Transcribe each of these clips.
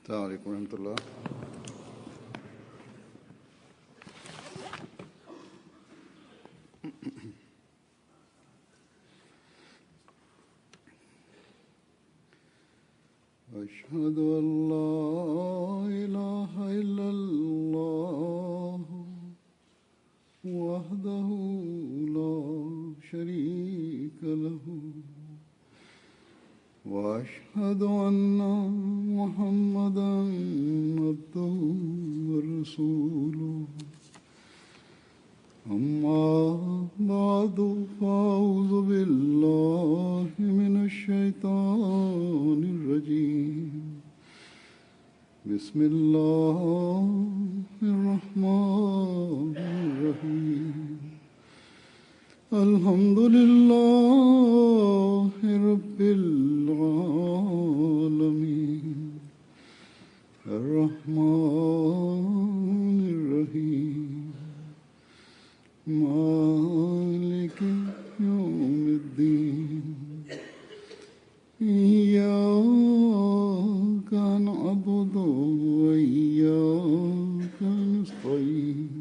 السلام عليكم ورحمة الله. أشهد أن لا إله إلا الله وحده لا شريك له وأشهد أن محمدا عبده ورسوله أما بعد فأعوذ بالله من الشيطان الرجيم بسم الله الرحمن الرحيم الحمد لله رب العالمين الرحمن الرحيم مالك يوم الدين إياك نعبد وإياك نستعين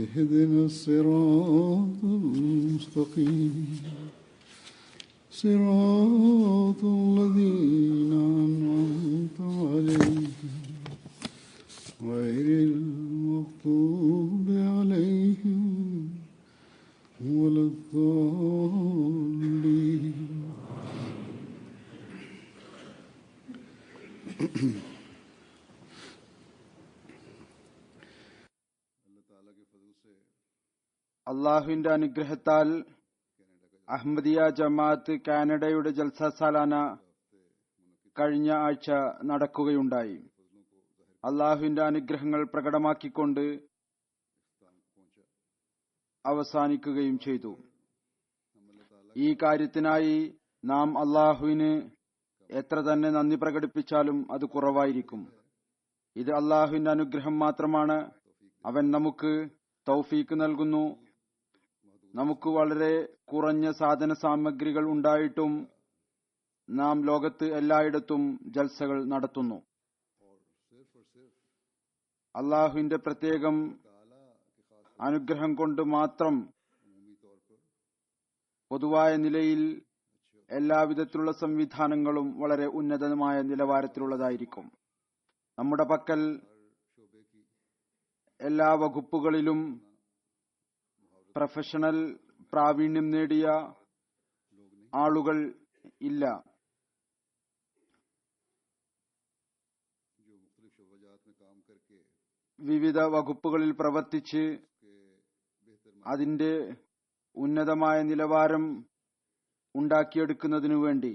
اهدنا الصراط المستقيم صراط الذين أنعمت عليهم غير المغضوب عليهم ولا الضالين. അള്ളാഹുവിന്റെ അനുഗ്രഹത്താൽ അഹമ്മദിയ ജമാഅത്ത് കാനഡയുടെ ജൽസ സാലാന കഴിഞ്ഞ ആഴ്ച നടക്കുകയുണ്ടായി. അള്ളാഹുവിന്റെ അനുഗ്രഹങ്ങൾ പ്രകടമാക്കിക്കൊണ്ട് അവസാനിക്കുകയും ചെയ്തു. ഈ കാര്യത്തിനായി നാം അള്ളാഹുവിന് എത്ര തന്നെ നന്ദി പ്രകടിപ്പിച്ചാലും അത് കുറവായിരിക്കും. ഇത് അള്ളാഹുവിന്റെ അനുഗ്രഹം മാത്രമാണ്. അവൻ നമുക്ക് തൗഫീക്ക് നൽകുന്നു. നമുക്ക് വളരെ കുറഞ്ഞ സാധന സാമഗ്രികൾ ഉണ്ടായിട്ടും നാം ലോകത്ത് എല്ലായിടത്തും ജൽസകൾ നടത്തുന്നു. അള്ളാഹുവിന്റെ പ്രത്യേകം അനുഗ്രഹം കൊണ്ട് മാത്രം പൊതുവായ നിലയിൽ എല്ലാവിധത്തിലുള്ള സംവിധാനങ്ങളും വളരെ ഉന്നതമായ നിലവാരത്തിലുള്ളതായിരിക്കും. നമ്മുടെ പക്കൽ എല്ലാ വകുപ്പുകളിലും പ്രൊഫഷണൽ പ്രാവീണ്യം നേടിയ ആളുകൾ ഇല്ല. വിവിധ വകുപ്പുകളിൽ പ്രവർത്തിച്ച് അതിന്റെ ഉന്നതമായ നിലവാരം ഉണ്ടാക്കിയെടുക്കുന്നതിനു വേണ്ടി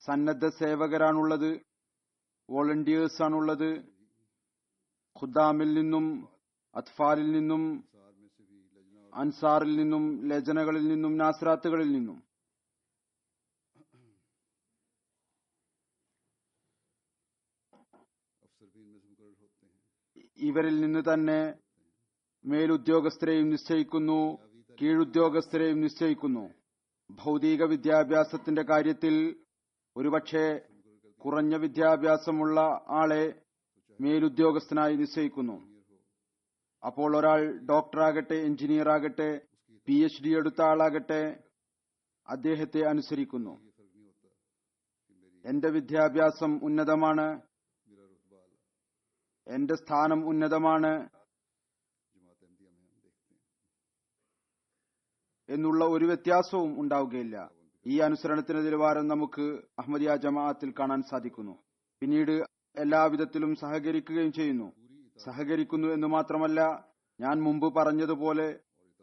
സന്നദ്ധ സേവകരാണുള്ളത്, വോളണ്ടിയേഴ്സ് ആണുള്ളത്. ഖുദ്ദാമിൽ നിന്നും, അത്ഫാലിൽ നിന്നും, അൻസാറിൽ നിന്നും, ലജനകളിൽ നിന്നും, നാസ്രാത്തുകളിൽ നിന്നും. ഇവരിൽ നിന്ന് തന്നെ മേലുദ്യോഗസ്ഥരെയും നിശ്ചയിക്കുന്നു, കീഴുദ്യോഗസ്ഥരെയും നിശ്ചയിക്കുന്നു. ഭൗതിക വിദ്യാഭ്യാസത്തിന്റെ കാര്യത്തിൽ ഒരുപക്ഷെ കുറഞ്ഞ വിദ്യാഭ്യാസമുള്ള ആളെ മേലുദ്യോഗസ്ഥനായി നിശ്ചയിക്കുന്നു. അപ്പോൾ ഒരാൾ ഡോക്ടറാകട്ടെ, എഞ്ചിനീയർ ആകട്ടെ, PhD എടുത്ത ആളാകട്ടെ, അദ്ദേഹത്തെ അനുസരിക്കുന്നു. എന്റെ വിദ്യാഭ്യാസം ഉന്നതമാണ്, എന്റെ സ്ഥാനം ഉന്നതമാണ് എന്നുള്ള ഒരു വ്യത്യാസവും ഉണ്ടാവുകയില്ല. ഈ അനുസരണത്തിന്റെ നിലവാരം നമുക്ക് അഹമ്മദിയ ജമാഅത്തിൽ കാണാൻ സാധിക്കുന്നു. പിന്നീട് എല്ലാവിധത്തിലും സഹകരിക്കുകയും ചെയ്യുന്നു. സഹകരിക്കുന്നു എന്ന് മാത്രമല്ല, ഞാൻ മുമ്പ് പറഞ്ഞതുപോലെ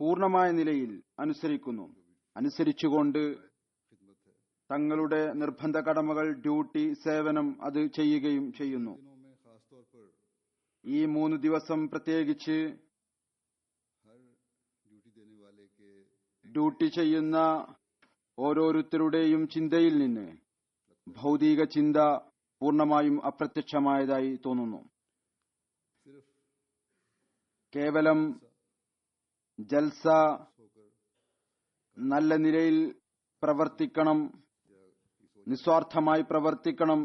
പൂർണ്ണമായ നിലയിൽ അനുസരിക്കുന്നു. അനുസരിച്ചുകൊണ്ട് തങ്ങളുടെ നിർബന്ധ കടമകൾ, ഡ്യൂട്ടി, സേവനം അത് ചെയ്യുകയും ചെയ്യുന്നു. ഈ 3 ദിവസം പ്രത്യേകിച്ച് ഡ്യൂട്ടി ചെയ്യുന്ന ഓരോരുത്തരുടെയും ചിന്തയിൽ നിന്ന് ഭൗതിക ചിന്ത പൂർണ്ണമായും അപ്രത്യക്ഷമായതായി തോന്നുന്നു. കേവലം ജൽസ നല്ല നിലയിൽ പ്രവർത്തിക്കണം നിസ്വാർത്ഥമായി പ്രവർത്തിക്കണം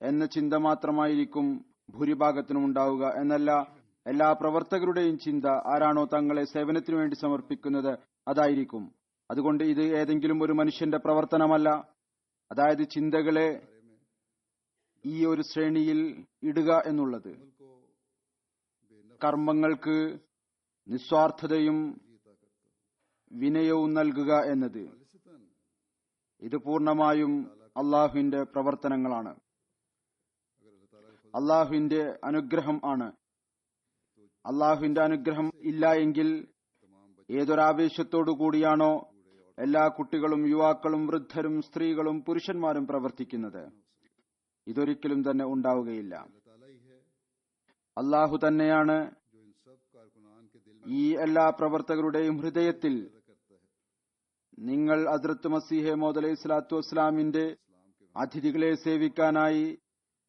എന്ന ചിന്ത മാത്രമായിരിക്കും ഭൂരിഭാഗത്തിനും ഉണ്ടാവുക എന്നല്ല, എല്ലാ പ്രവർത്തകരുടെയും ചിന്ത ആരാണോ തങ്ങളെ സേവനത്തിനു വേണ്ടി സമർപ്പിക്കുന്നത് അതായിരിക്കും. അതുകൊണ്ട് ഇത് ഏതെങ്കിലും ഒരു മനുഷ്യന്റെ പ്രവർത്തനമല്ല. അതായത് ചിന്തകളെ ഈ ഒരു ശ്രേണിയിൽ ഇടുക എന്നുള്ളത് കർമ്മങ്ങൾക്ക് നിസ്വാർത്ഥതയും വിനയവും നൽകുക എന്നത് ഇത് പൂർണ്ണമായും അള്ളാഹുവിന്റെ പ്രവർത്തനങ്ങളാണ്, അള്ളാഹുവിന്റെ അനുഗ്രഹം ആണ്. അള്ളാഹുവിന്റെ അനുഗ്രഹം ഇല്ല എങ്കിൽ ഏതൊരാവേശത്തോടു കൂടിയാണോ എല്ലാ കുട്ടികളും യുവാക്കളും വൃദ്ധരും സ്ത്രീകളും പുരുഷന്മാരും പ്രവർത്തിക്കുന്നത്, ഇതൊരിക്കലും തന്നെ ഉണ്ടാവുകയില്ല. അള്ളാഹു തന്നെയാണ് ഈ എല്ലാ പ്രവർത്തകരുടെയും ഹൃദയത്തിൽ നിങ്ങൾ ഹദ്റത്ത് മസീഹ് മൗഊദ് അലൈഹി സ്വലാത്തു വസ്സലാമിന്റെ അതിഥികളെ സേവിക്കാനായി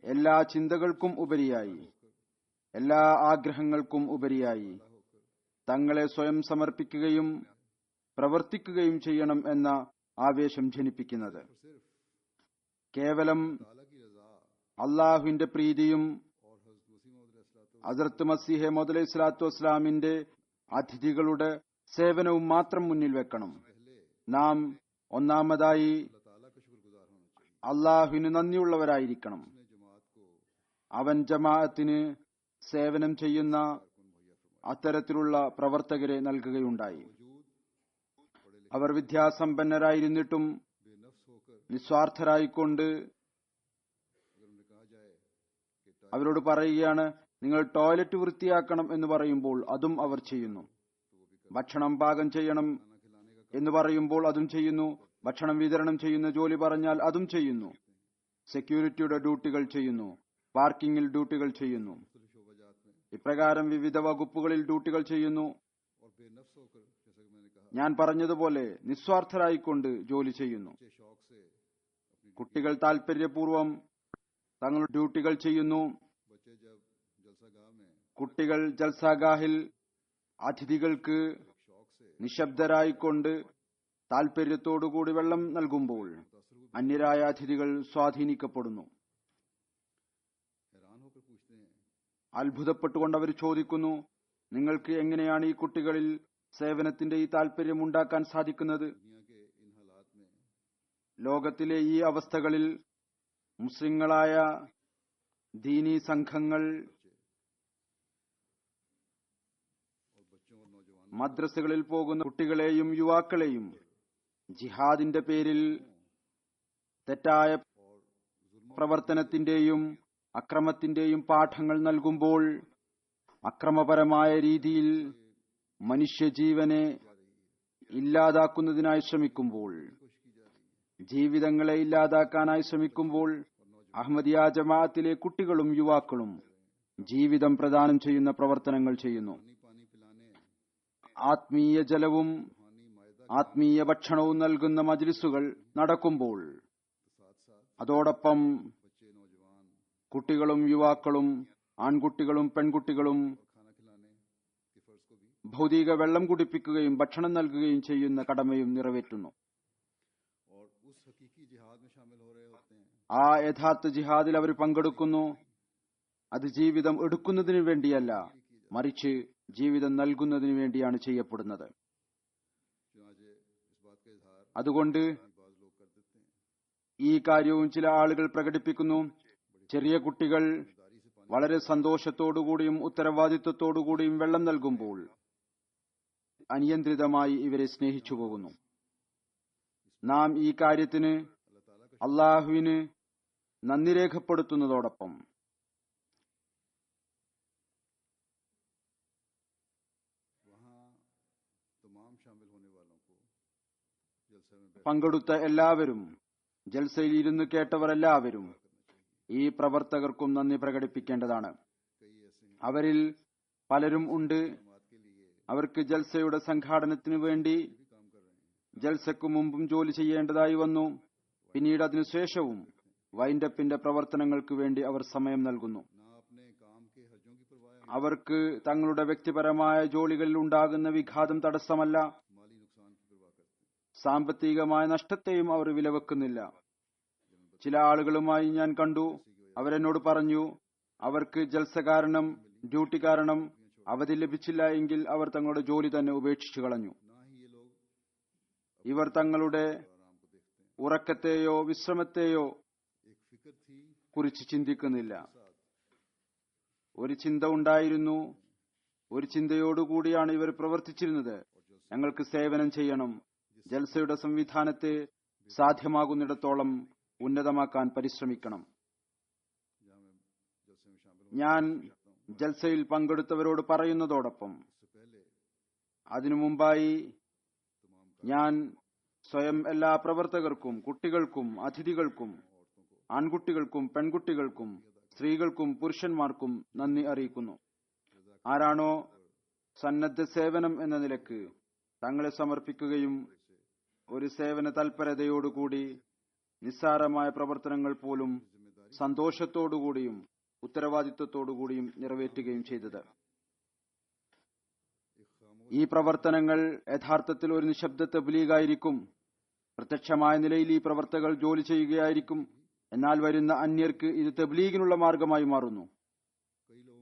എല്ലാ ചിന്തകൾക്കും ഉപരിയായി, എല്ലാ ആഗ്രഹങ്ങൾക്കും ഉപരിയായി തങ്ങളെ സ്വയം സമർപ്പിക്കുകയും പ്രവർത്തിക്കുകയും ചെയ്യണം എന്ന ആവേശം ജനിപ്പിക്കുന്നത്. കേവലം അള്ളാഹുവിന്റെ പ്രീതിയും ഹദ്റത്ത് മസീഹ് മൗഊദ് അലൈഹി സ്വലാത്തു വസ്സലാമിന്റെ അതിഥികളുടെ സേവനവും മാത്രം മുന്നിൽ വെക്കണം. നാം ഒന്നാമതായി അള്ളാഹുവിന് നന്ദിയുള്ളവരായിരിക്കണം. അവൻ ജമാഅത്തിന് സേവനം ചെയ്യുന്ന അത്തരത്തിലുള്ള പ്രവർത്തകരെ നൽകുകയുണ്ടായി. അവർ വിദ്യാസമ്പന്നരായിരുന്നിട്ടും നിസ്വാർത്ഥരായിക്കൊണ്ട് അവരോട് പറയുകയാണ്, നിങ്ങൾ ടോയ്ലറ്റ് വൃത്തിയാക്കണം എന്ന് പറയുമ്പോൾ അതും അവർ ചെയ്യുന്നു. ഭക്ഷണം പാകം ചെയ്യണം എന്ന് പറയുമ്പോൾ അതും ചെയ്യുന്നു. ഭക്ഷണം വിതരണം ചെയ്യുന്ന ജോലി പറഞ്ഞാൽ അതും ചെയ്യുന്നു. സെക്യൂരിറ്റിയുടെ ഡ്യൂട്ടികൾ ചെയ്യുന്നു. പാർക്കിങ്ങിൽ ഡ്യൂട്ടികൾ ചെയ്യുന്നു. ഇപ്രകാരം വിവിധ വകുപ്പുകളിൽ ഡ്യൂട്ടികൾ ചെയ്യുന്നു. ഞാൻ പറഞ്ഞതുപോലെ നിസ്വാർത്ഥരായിക്കൊണ്ട് ജോലി ചെയ്യുന്നു. കുട്ടികൾ താൽപര്യപൂർവം തങ്ങളുടെ ഡ്യൂട്ടികൾ ചെയ്യുന്നു. കുട്ടികൾ ജൽസാഗാഹിൽ അതിഥികൾക്ക് നിശബ്ദരായിക്കൊണ്ട് താൽപര്യത്തോടുകൂടി വെള്ളം നൽകുമ്പോൾ അന്യരായ അതിഥികൾ സ്വാധീനിക്കപ്പെടുന്നു. അത്ഭുതപ്പെട്ടുകൊണ്ട് അവർ ചോദിക്കുന്നു, നിങ്ങൾക്ക് എങ്ങനെയാണ് ഈ കുട്ടികളിൽ സേവനത്തിന്റെ ഈ താൽപര്യം ഉണ്ടാക്കാൻ സാധിക്കുന്നത്? ലോകത്തിലെ ഈ അവസ്ഥകളിൽ മുസ്ലിങ്ങളായ ദീനീ സംഘങ്ങൾ മദ്രസകളിൽ പോകുന്ന കുട്ടികളെയും യുവാക്കളെയും ജിഹാദിന്റെ പേരിൽ തെറ്റായ പ്രവർത്തനത്തിന്റെയും അക്രമത്തിന്റെയും പാഠങ്ങൾ നൽകുമ്പോൾ, അക്രമപരമായ രീതിയിൽ മനുഷ്യജീവനെ ഇല്ലാതാക്കുന്നതിനായി ശ്രമിക്കുമ്പോൾ, ജീവിതങ്ങളെ ഇല്ലാതാക്കാനായി ശ്രമിക്കുമ്പോൾ, അഹമ്മദിയ ജമാഅത്തിലെ കുട്ടികളും യുവാക്കളും ജീവിതം പ്രദാനം ചെയ്യുന്ന പ്രവർത്തനങ്ങൾ ചെയ്യുന്നു. ആത്മീയ ജലവും ആത്മീയ ഭക്ഷണവും നൽകുന്ന മജ്ലിസുകൾ നടക്കുമ്പോൾ അതോടൊപ്പം കുട്ടികളും യുവാക്കളും ആൺകുട്ടികളും പെൺകുട്ടികളും ഭൗതിക വെള്ളം കുടിപ്പിക്കുകയും ഭക്ഷണം നൽകുകയും ചെയ്യുന്ന കടമയും നിറവേറ്റുന്നു. ആ യഥാർത്ഥ ജിഹാദിൽ അവർ പങ്കെടുക്കുന്നു. അത് ജീവിതം എടുക്കുന്നതിനു വേണ്ടിയല്ല, മറിച്ച് ജീവിതം നൽകുന്നതിനു വേണ്ടിയാണ് ചെയ്യപ്പെടുന്നത്. അതുകൊണ്ട് ഈ കാര്യവും ചില ആളുകൾ പ്രകടിപ്പിക്കുന്നു. ചെറിയ കുട്ടികൾ വളരെ സന്തോഷത്തോടുകൂടിയും ഉത്തരവാദിത്വത്തോടുകൂടിയും വെള്ളം നൽകുമ്പോൾ അനിയന്ത്രിതമായി ഇവരെ സ്നേഹിച്ചു പോകുന്നു. നാം ഈ കാര്യത്തിന് അള്ളാഹുവിന് നന്ദി രേഖപ്പെടുത്തുന്നതോടൊപ്പം പങ്കെടുത്ത എല്ലാവരും, ജൽസയിൽ ഇരുന്ന് കേട്ടവർ എല്ലാവരും ഈ പ്രവർത്തകർക്കും നന്ദി പ്രകടിപ്പിക്കേണ്ടതാണ്. അവരിൽ പലരും ഉണ്ട്, അവർക്ക് ജൽസയുടെ സംഘാടനത്തിനു വേണ്ടി ജൽസയ്ക്കു മുമ്പും ജോലി ചെയ്യേണ്ടതായി വന്നു. പിന്നീട് അതിനുശേഷവും വൈൻഡപ്പിന്റെ പ്രവർത്തനങ്ങൾക്ക് വേണ്ടി അവർ സമയം നൽകുന്നു. അവർക്ക് തങ്ങളുടെ വ്യക്തിപരമായ ജോലികളിൽ ഉണ്ടാകുന്ന വിഘാതം തടസ്സമല്ല. സാമ്പത്തികമായ നഷ്ടത്തെയും അവർ വിലവെക്കുന്നില്ല. ചില ആളുകളുമായി ഞാൻ കണ്ടു. അവരെന്നോട് പറഞ്ഞു, അവർക്ക് ജൽസ കാരണം, ഡ്യൂട്ടി കാരണം അവധി ലഭിച്ചില്ല എങ്കിൽ അവർ തങ്ങളുടെ ജോലി തന്നെ ഉപേക്ഷിച്ചു കളഞ്ഞു. ഇവർ തങ്ങളുടെ ഉറക്കത്തെയോ വിശ്രമത്തെയോ കുറിച്ച് ചിന്തിക്കുന്നില്ല. ഒരു ചിന്ത ഉണ്ടായിരുന്നു. ഒരു ചിന്തയോടുകൂടിയാണ് ഇവർ പ്രവർത്തിച്ചിരുന്നത്. ഞങ്ങൾക്ക് സേവനം ചെയ്യണം, ജൽസയുടെ സംവിധാനത്തെ സാധ്യമാകുന്നിടത്തോളം ഉന്നതമാക്കാൻ പരിശ്രമിക്കണം. ഞാൻ ജൽസയിൽ പങ്കെടുത്തവരോട് പറയുന്നതോടൊപ്പം അതിനു മുമ്പായി ഞാൻ സ്വയം എല്ലാ പ്രവർത്തകർക്കും, കുട്ടികൾക്കും, അതിഥികൾക്കും, ആൺകുട്ടികൾക്കും, പെൺകുട്ടികൾക്കും, സ്ത്രീകൾക്കും പുരുഷന്മാർക്കും നന്ദി അറിയിക്കുന്നു. ആരാണോ സന്നദ്ധ സേവനം എന്ന നിലക്ക് തങ്ങളെ സമർപ്പിക്കുകയും ഒരു സേവന തൽപരതയോടുകൂടി നിസ്സാരമായ പ്രവർത്തനങ്ങൾ പോലും സന്തോഷത്തോടുകൂടിയും ഉത്തരവാദിത്വത്തോടുകൂടിയും നിറവേറ്റുകയും ചെയ്തത്. ഈ പ്രവർത്തനങ്ങൾ യഥാർത്ഥത്തിൽ ഒരു നിശബ്ദ തബ്ലീഗായിരിക്കും. പ്രത്യക്ഷമായ നിലയിൽ ഈ പ്രവർത്തകർ ജോലി ചെയ്യുകയായിരിക്കും. എന്നാൽ വരുന്ന അന്യർക്ക് ഇത് തബ്ലീഗിനുള്ള മാർഗമായി മാറുന്നു,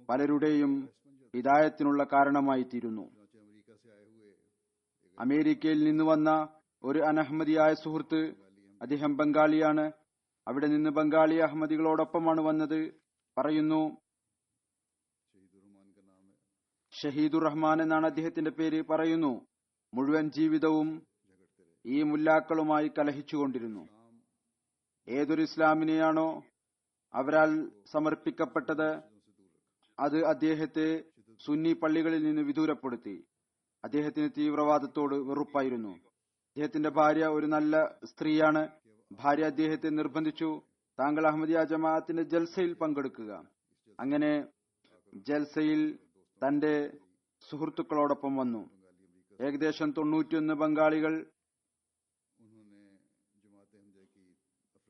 പലരുടെയും ഹിദായത്തിനുള്ള കാരണമായി തീരുന്നു. അമേരിക്കയിൽ നിന്ന് വന്ന ഒരു അനഹമ്മദിയായ സുഹൃത്ത്, അദ്ദേഹം ബംഗാളിയാണ്, അവിടെ നിന്ന് ബംഗാളി അഹമ്മദികളോടൊപ്പമാണ് വന്നത്, പറയുന്നു. ഷഹീദുർ റഹ്മാൻ എന്നാണ് അദ്ദേഹത്തിന്റെ പേര്. പറയുന്നു, മുഴുവൻ ജീവിതവും ഈ മുല്ലാക്കളുമായി കലഹിച്ചുകൊണ്ടിരുന്നു. ഏതൊരു ഇസ്ലാമിനെയാണോ അവരാൽ സമർപ്പിക്കപ്പെട്ടത് അത് അദ്ദേഹത്തെ സുന്നി പള്ളികളിൽ നിന്ന് വിദൂരപ്പെടുത്തി. അദ്ദേഹത്തിന് തീവ്രവാദത്തോട് വെറുപ്പായിരുന്നു. അദ്ദേഹത്തിന്റെ ഭാര്യ ഒരു നല്ല സ്ത്രീയാണ്. ഭാര്യ അദ്ദേഹത്തെ നിർബന്ധിച്ചു, താങ്കൾ അഹമ്മദിയ ജമാഅത്തിന്റെ ജൽസയിൽ പങ്കെടുക്കുക. അങ്ങനെ ജൽസയിൽ തന്റെ സുഹൃത്തുക്കളോടൊപ്പം വന്നു. ഏകദേശം 91 ബംഗാളികൾ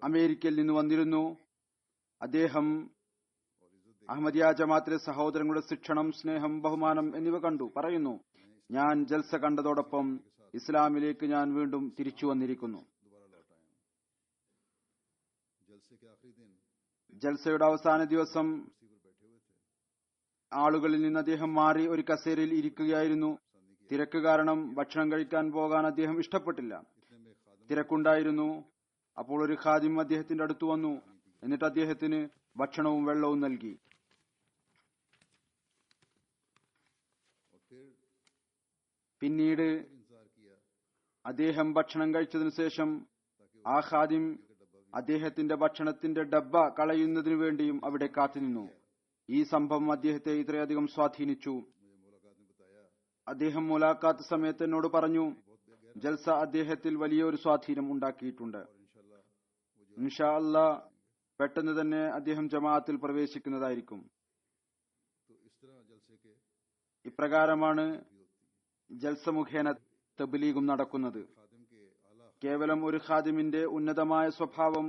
അമേരിക്കയിൽ നിന്ന് വന്നിരുന്നു. അദ്ദേഹം അഹമ്മദിയ ജമാഅത്തിലെ സഹോദരങ്ങളുടെ ശിക്ഷണം, സ്നേഹം, ബഹുമാനം എന്നിവ കണ്ടു. പറയുന്നു, ഞാൻ ജൽസ കണ്ടതോടൊപ്പം ഇസ്ലാമിലേക്ക് ഞാൻ വീണ്ടും തിരിച്ചു വന്നിരിക്കുന്നു. ജൽസയുടെ അവസാന ദിവസം ആളുകളിൽ നിന്ന് അദ്ദേഹം മാറി ഒരു കസേരയിൽ ഇരിക്കുകയായിരുന്നു. തിരക്ക് കാരണം ഭക്ഷണം കഴിക്കാൻ പോകാൻ അദ്ദേഹം ഇഷ്ടപ്പെട്ടില്ല. തിരക്കുണ്ടായിരുന്നു. അപ്പോൾ ഒരു ഖാദിം അദ്ദേഹത്തിന്റെ അടുത്ത് വന്നു. എന്നിട്ട് അദ്ദേഹത്തിന് ഭക്ഷണവും വെള്ളവും നൽകി. പിന്നീട് അദ്ദേഹം ഭക്ഷണം കഴിച്ചതിനു ശേഷം ആ ഖാദിം അദ്ദേഹത്തിന്റെ ഭക്ഷണത്തിന്റെ ഡബ്ബ കളയുന്നതിനു വേണ്ടിയും അവിടെ കാത്തുനിന്നു. ഈ സംഭവം അദ്ദേഹത്തെ ഇത്രയധികം സ്വാധീനിച്ചു. അദ്ദേഹം മുലാഖാത്ത് സമയത്ത് എന്നോട് പറഞ്ഞു, ജൽസ അദ്ദേഹത്തിൽ വലിയൊരു സ്വാധീനം ഉണ്ടാക്കിയിട്ടുണ്ട്. ഇൻഷാ അല്ലാ പെട്ടെന്ന് തന്നെ അദ്ദേഹം ജമാഅത്തിൽ പ്രവേശിക്കുന്നതായിരിക്കും. ഇപ്രകാരമാണ് ജൽസ മുഖേന തബ്ലീഗും നടക്കുന്നത്. കേവലം ഒരു ഖാദിമിന്റെ ഉന്നതമായ സ്വഭാവം,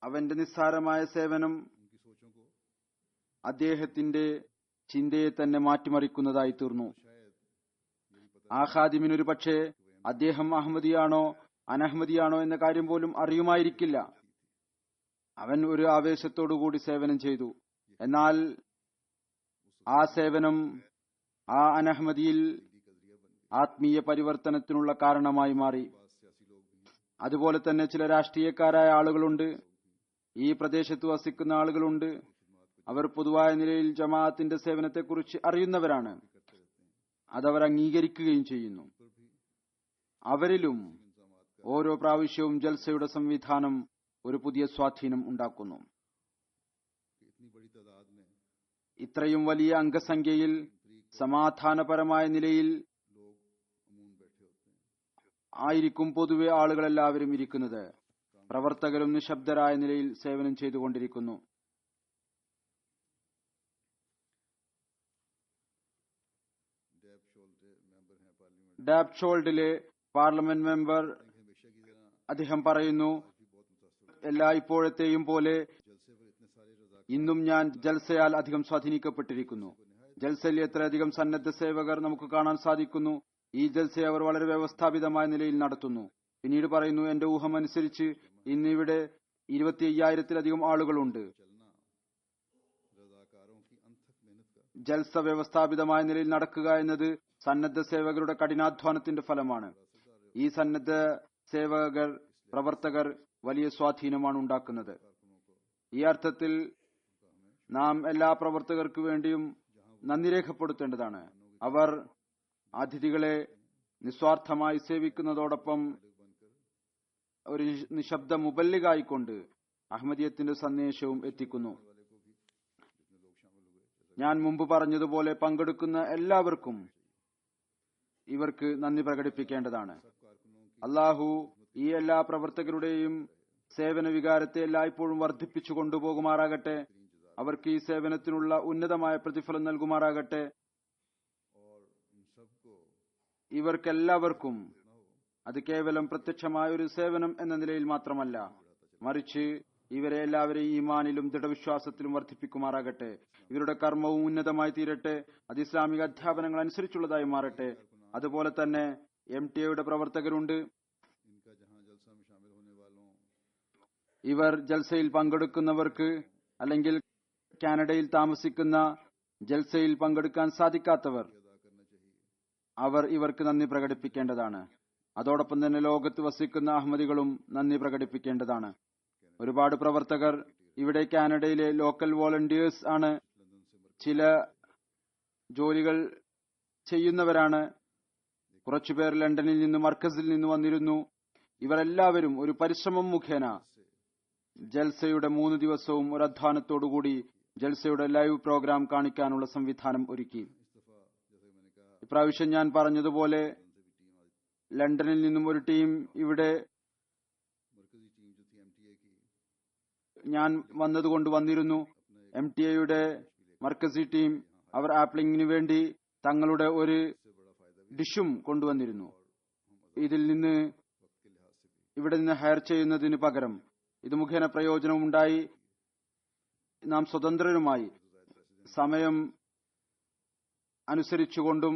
അവന്റെ നിസ്സാരമായ സേവനം അദ്ദേഹത്തിന്റെ ചിന്തയെ തന്നെ മാറ്റിമറിക്കുന്നതായി തീർന്നു. ആ ഖാദിമിനൊരു പക്ഷേ അദ്ദേഹം അഹമ്മദിയാണോ അനഹമ്മദിയാണോ എന്ന കാര്യം പോലും അറിയുമായിരിക്കില്ല. അവൻ ഒരു ആവേശത്തോടുകൂടി സേവനം ചെയ്തു. എന്നാൽ ആ സേവനം ആ അനഹമ്മദിയിൽ ആത്മീയ പരിവർത്തനത്തിനുള്ള കാരണമായി മാറി. അതുപോലെ തന്നെ ചില രാഷ്ട്രീയക്കാരായ ആളുകളുണ്ട്, ഈ പ്രദേശത്ത് വസിക്കുന്ന ആളുകളുണ്ട്. അവർ പൊതുവായ നിലയിൽ ജമാഅത്തിന്റെ സേവനത്തെക്കുറിച്ച് അറിയുന്നവരാണ്. അതവർ അംഗീകരിക്കുകയും ചെയ്യുന്നു. അവരിലും ഓരോ പ്രാവശ്യവും ജൽസയുടെ സംവിധാനം ഒരു പുതിയ സ്വാധീനം ഉണ്ടാക്കുന്നു. ഇത്രയും വലിയ അംഗസംഖ്യയിൽ സമാധാനപരമായ നിലയിൽ ആയിരിക്കും പൊതുവെ ആളുകളെല്ലാവരും ഇരിക്കുന്നത്. പ്രവർത്തകരും നിശബ്ദരായ നിലയിൽ സേവനം ചെയ്തുകൊണ്ടിരിക്കുന്നു. ഡാപ്ഷോൾഡിലെ പാർലമെന്റ് മെമ്പർ അദ്ദേഹം പറയുന്നു, എല്ലാ ഇപ്പോഴത്തെയും പോലെ ഇന്നും ഞാൻ ജൽസയാൽ അധികം സ്വാധീനിക്കപ്പെട്ടിരിക്കുന്നു. ജൽസയിൽ എത്രയധികം സന്നദ്ധ സേവകർ നമുക്ക് കാണാൻ സാധിക്കുന്നു. ഈ ജൽസയെ അവർ വളരെ വ്യവസ്ഥാപിതമായ നിലയിൽ നടത്തുന്നു. പിന്നീട് പറയുന്നു, എന്റെ ഊഹമനുസരിച്ച് ഇന്നിവിടെ 25,000-ലധികം ആളുകളുണ്ട്. ജൽസ വ്യവസ്ഥാപിതമായ നിലയിൽ നടക്കുക എന്നത് സന്നദ്ധ സേവകരുടെ കഠിനാധ്വാനത്തിന്റെ ഫലമാണ്. ഈ സന്നദ്ധ പ്രവർത്തകർ വലിയ സ്വാധീനമാണ് ഉണ്ടാക്കുന്നത്. ഈ അർത്ഥത്തിൽ നാം എല്ലാ പ്രവർത്തകർക്കു വേണ്ടിയും നന്ദി രേഖപ്പെടുത്തേണ്ടതാണ്. അവർ അതിഥികളെ നിസ്വാർത്ഥമായി സേവിക്കുന്നതോടൊപ്പം ഒരു നിശബ്ദ മുബല്ലിഗായിക്കൊണ്ട് അഹമ്മദിയത്തിന്റെ സന്ദേശവും എത്തിക്കുന്നു. ഞാൻ മുമ്പ് പറഞ്ഞതുപോലെ പങ്കെടുക്കുന്ന എല്ലാവർക്കും ഇവർക്ക് നന്ദി പ്രകടിപ്പിക്കേണ്ടതാണ്. അള്ളാഹു ഈ എല്ലാ പ്രവർത്തകരുടെയും സേവന വികാരത്തെ എല്ലായ്പ്പോഴും വർദ്ധിപ്പിച്ചു കൊണ്ടുപോകുമാറാകട്ടെ. അവർക്ക് ഈ സേവനത്തിനുള്ള ഉന്നതമായ പ്രതിഫലം നൽകുമാറാകട്ടെ. ഇവർക്കെല്ലാവർക്കും അത് കേവലം പ്രത്യക്ഷമായ ഒരു സേവനം എന്ന നിലയിൽ മാത്രമല്ല, മറിച്ച് ഇവരെ എല്ലാവരെയും ഈമാനിലും ദൃഢവിശ്വാസത്തിലും വർദ്ധിപ്പിക്കുമാറാകട്ടെ. ഇവരുടെ കർമ്മവും ഉന്നതമായി തീരട്ടെ. അത് ഇസ്ലാമിക അധ്യാപനങ്ങൾ അനുസരിച്ചുള്ളതായി മാറട്ടെ. അതുപോലെ തന്നെ MTA പ്രവർത്തകരുണ്ട്. ഇവർ ജൽസയിൽ പങ്കെടുക്കുന്നവർക്ക് അല്ലെങ്കിൽ കാനഡയിൽ താമസിക്കുന്ന ജൽസയിൽ പങ്കെടുക്കാൻ സാധിക്കാത്തവർ ഇവർക്ക് നന്ദി പ്രകടിപ്പിക്കേണ്ടതാണ്. അതോടൊപ്പം തന്നെ ലോകത്ത് വസിക്കുന്ന അഹമ്മദികളും നന്ദി പ്രകടിപ്പിക്കേണ്ടതാണ്. ഒരുപാട് പ്രവർത്തകർ ഇവിടെ കാനഡയിലെ ലോക്കൽ വോളണ്ടിയേഴ്സ് ആണ്. ചില ജോലികൾ ചെയ്യുന്നവരാണ്. കുറച്ചുപേർ ലണ്ടനിൽ നിന്ന് മർക്കസിൽ നിന്ന് വന്നിരുന്നു. ഇവരെല്ലാവരും ഒരു പരിശ്രമം മുഖേന ജൽസയുടെ 3 ദിവസവും ഒരു അധ്വാനത്തോടുകൂടി ജൽസയുടെ ലൈവ് പ്രോഗ്രാം കാണിക്കാനുള്ള സംവിധാനം ഒരുക്കി. ഇപ്രാവശ്യം ഞാൻ പറഞ്ഞതുപോലെ ലണ്ടനിൽ നിന്നും ഒരു ടീം ഇവിടെ ഞാൻ വന്നതുകൊണ്ട് വന്നിരുന്നു. MTA മർക്കസി ടീം അവർ ആപ്ലിംഗിന് വേണ്ടി തങ്ങളുടെ ഒരു ഡിഷും കൊണ്ടുവന്നിരുന്നു. ഇവിടെ നിന്ന് ഹയർ ചെയ്യുന്നതിന് പകരം ഇത് മുഖേന പ്രയോജനമുണ്ടായി. നാം സ്വതന്ത്രരുമായി സമയം അനുസരിച്ചുകൊണ്ടും,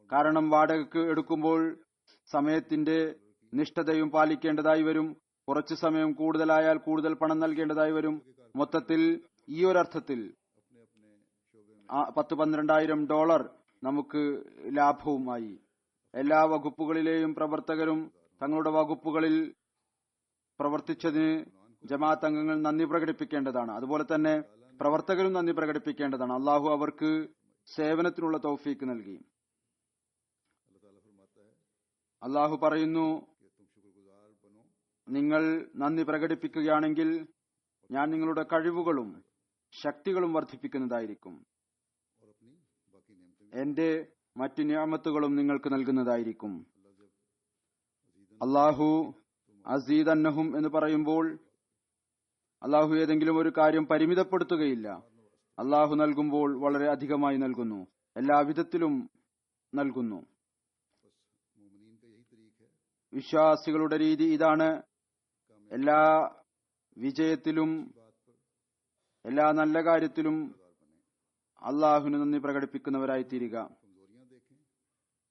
കാരണം വാടകയ്ക്ക് എടുക്കുമ്പോൾ സമയത്തിന്റെ നിഷ്ഠതയും പാലിക്കേണ്ടതായി വരും. കുറച്ചു സമയം കൂടുതലായാൽ കൂടുതൽ പണം നൽകേണ്ടതായി വരും. മൊത്തത്തിൽ ഈ ഒരർത്ഥത്തിൽ $10,000-12,000 നമുക്ക് ലാഭവുമായി. എല്ലാ വകുപ്പുകളിലെയും പ്രവർത്തകരും തങ്ങളുടെ വകുപ്പുകളിൽ പ്രവർത്തിച്ചതിന് ജമാഅത്ത് അംഗങ്ങൾ നന്ദി പ്രകടിപ്പിക്കേണ്ടതാണ്. അതുപോലെ തന്നെ പ്രവർത്തകരും നന്ദി പ്രകടിപ്പിക്കേണ്ടതാണ്. അള്ളാഹു അവർക്ക് സേവനത്തിനുള്ള തൗഫീക്ക് നൽകി. അള്ളാഹു പറയുന്നു, നിങ്ങൾ നന്ദി പ്രകടിപ്പിക്കുകയാണെങ്കിൽ ഞാൻ നിങ്ങളുടെ കഴിവുകളും ശക്തികളും വർദ്ധിപ്പിക്കുന്നതായിരിക്കും. എന്റെ മറ്റു നിഅമത്തുകളും നിങ്ങൾക്ക് നൽകുന്നതായിരിക്കും. അള്ളാഹു അസീദ് അന്നഹും എന്ന് പറയുമ്പോൾ അള്ളാഹു ഏതെങ്കിലും ഒരു കാര്യം പരിമിതപ്പെടുത്തുകയില്ല. അള്ളാഹു നൽകുമ്പോൾ വളരെ അധികമായി നൽകുന്നു, എല്ലാ വിധത്തിലും നൽകുന്നു. വിശ്വാസികളുടെ രീതി ഇതാണ്. എല്ലാ വിജയത്തിലും എല്ലാ നല്ല കാര്യത്തിലും അള്ളാഹുവിന് നന്ദി പ്രകടിപ്പിക്കുന്നവരായി തീരുക.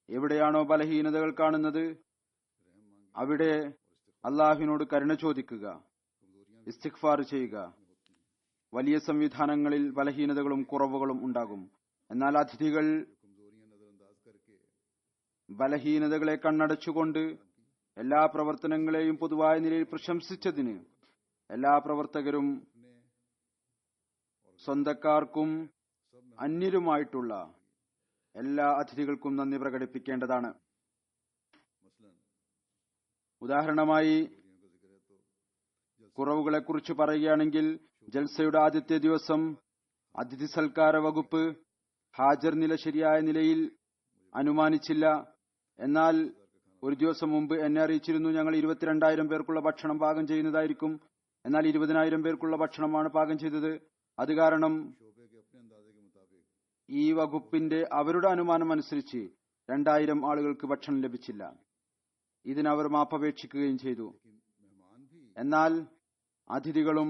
എവിടെയാണോ ബലഹീനതകൾ കാണുന്നത് അവിടെ അള്ളാഹുവിനോട് കരുണ ചോദിക്കുക, ഇസ്തിഗ്ഫാർ ചെയ്യുക. വലിയ സംവിധാനങ്ങളിൽ ബലഹീനതകളും കുറവുകളും ഉണ്ടാകും. എന്നാൽ അതിഥികൾ ബലഹീനതകളെ കണ്ണടച്ചുകൊണ്ട് എല്ലാ പ്രവർത്തനങ്ങളെയും പൊതുവായ നിലയിൽ പ്രശംസിച്ചതിന് എല്ലാ പ്രവർത്തകരും സ്വന്തക്കാർക്കും അന്യരുമായിട്ടുള്ള എല്ലാ അതിഥികൾക്കും നന്ദി പ്രകടിപ്പിക്കേണ്ടതാണ്. ഉദാഹരണമായി കുറവുകളെക്കുറിച്ച് പറയുകയാണെങ്കിൽ, ജൽസയുടെ ആദ്യത്തെ ദിവസം അതിഥി സൽക്കാര വകുപ്പ് ഹാജർ നില ശരിയായ നിലയിൽ അനുമാനിച്ചില്ല. എന്നാൽ ഒരു ദിവസം മുമ്പ് എന്നെ അറിയിച്ചിരുന്നു, ഞങ്ങൾ 22,000 പേർക്കുള്ള ഭക്ഷണം പാകം ചെയ്യുന്നതായിരിക്കും. എന്നാൽ 20,000 പേർക്കുള്ള ഭക്ഷണമാണ് പാകം ചെയ്തത്. അത് കാരണം ഈ വകുപ്പിന്റെ അവരുടെ അനുമാനം അനുസരിച്ച് 2,000 ആളുകൾക്ക് ഭക്ഷണം ലഭിച്ചില്ല. ഇതിനവർ മാപ്പപേക്ഷിക്കുകയും ചെയ്തു. എന്നാൽ അതിഥികളും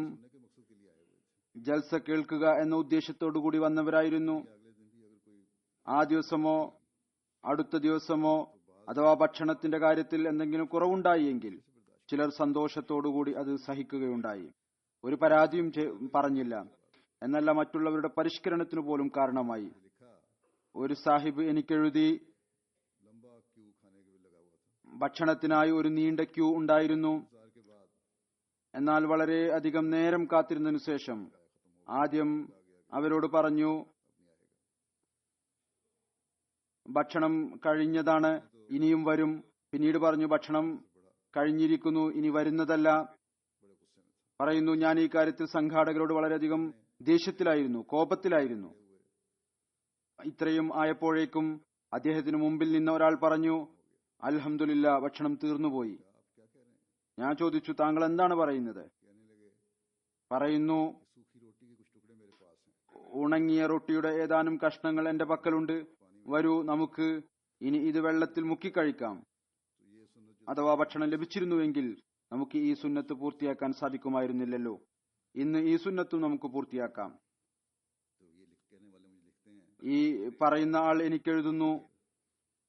ജൽസ കേൾക്കുക എന്ന ഉദ്ദേശത്തോടുകൂടി വന്നവരായിരുന്നു. ആ ദിവസമോ അടുത്ത ദിവസമോ അഥവാ ഭക്ഷണത്തിന്റെ കാര്യത്തിൽ എന്തെങ്കിലും കുറവുണ്ടായി എങ്കിൽ ചിലർ സന്തോഷത്തോടുകൂടി അത് സഹിക്കുകയുണ്ടായി. ഒരു പരാതിയും പറഞ്ഞില്ല. എന്നല്ല, മറ്റുള്ളവരുടെ പരിഷ്കരണത്തിനു പോലും കാരണമായി. ഒരു സാഹിബ് എനിക്കെഴുതി, ഭക്ഷണത്തിനായി ഒരു നീണ്ട ക്യൂ ഉണ്ടായിരുന്നു. എന്നാൽ വളരെ അധികം നേരം കാത്തിരുന്നതിനു ശേഷം ആദ്യം അവരോട് പറഞ്ഞു, ഭക്ഷണം കഴിഞ്ഞതാണ്, ഇനിയും വരും. പിന്നീട് പറഞ്ഞു, ഭക്ഷണം കഴിഞ്ഞിരിക്കുന്നു, ഇനി വരുന്നതല്ല. പറയുന്നു, ഞാൻ ഈ കാര്യത്തിൽ സംഘാടകരോട് വളരെയധികം ദേഷ്യത്തിലായിരുന്നു, കോപത്തിലായിരുന്നു. ഇത്രയും ആയപ്പോഴേക്കും അദ്ദേഹത്തിന് മുമ്പിൽ നിന്ന ഒരാൾ പറഞ്ഞു, അൽഹംദുലില്ലാ, ഭക്ഷണം തീർന്നുപോയി. ഞാൻ ചോദിച്ചു, താങ്കൾ എന്താണ് പറയുന്നത്? പറയുന്നു, ഉണങ്ങിയ റൊട്ടിയുടെ ഏതാനും കഷ്ണങ്ങൾ എന്റെ പക്കലുണ്ട്. വരൂ, നമുക്ക് ഇനി ഇത് വെള്ളത്തിൽ മുക്കിക്കഴിക്കാം. അഥവാ ഭക്ഷണം ലഭിച്ചിരുന്നുവെങ്കിൽ നമുക്ക് ഈ സുന്നത്ത് പൂർത്തിയാക്കാൻ സാധിക്കുമായിരുന്നില്ലല്ലോ. ഇന്ന് ഈ സുന്നത്തും നമുക്ക് പൂർത്തിയാക്കാം. ഈ പറയുന്ന ആൾ എനിക്കെഴുതുന്നു,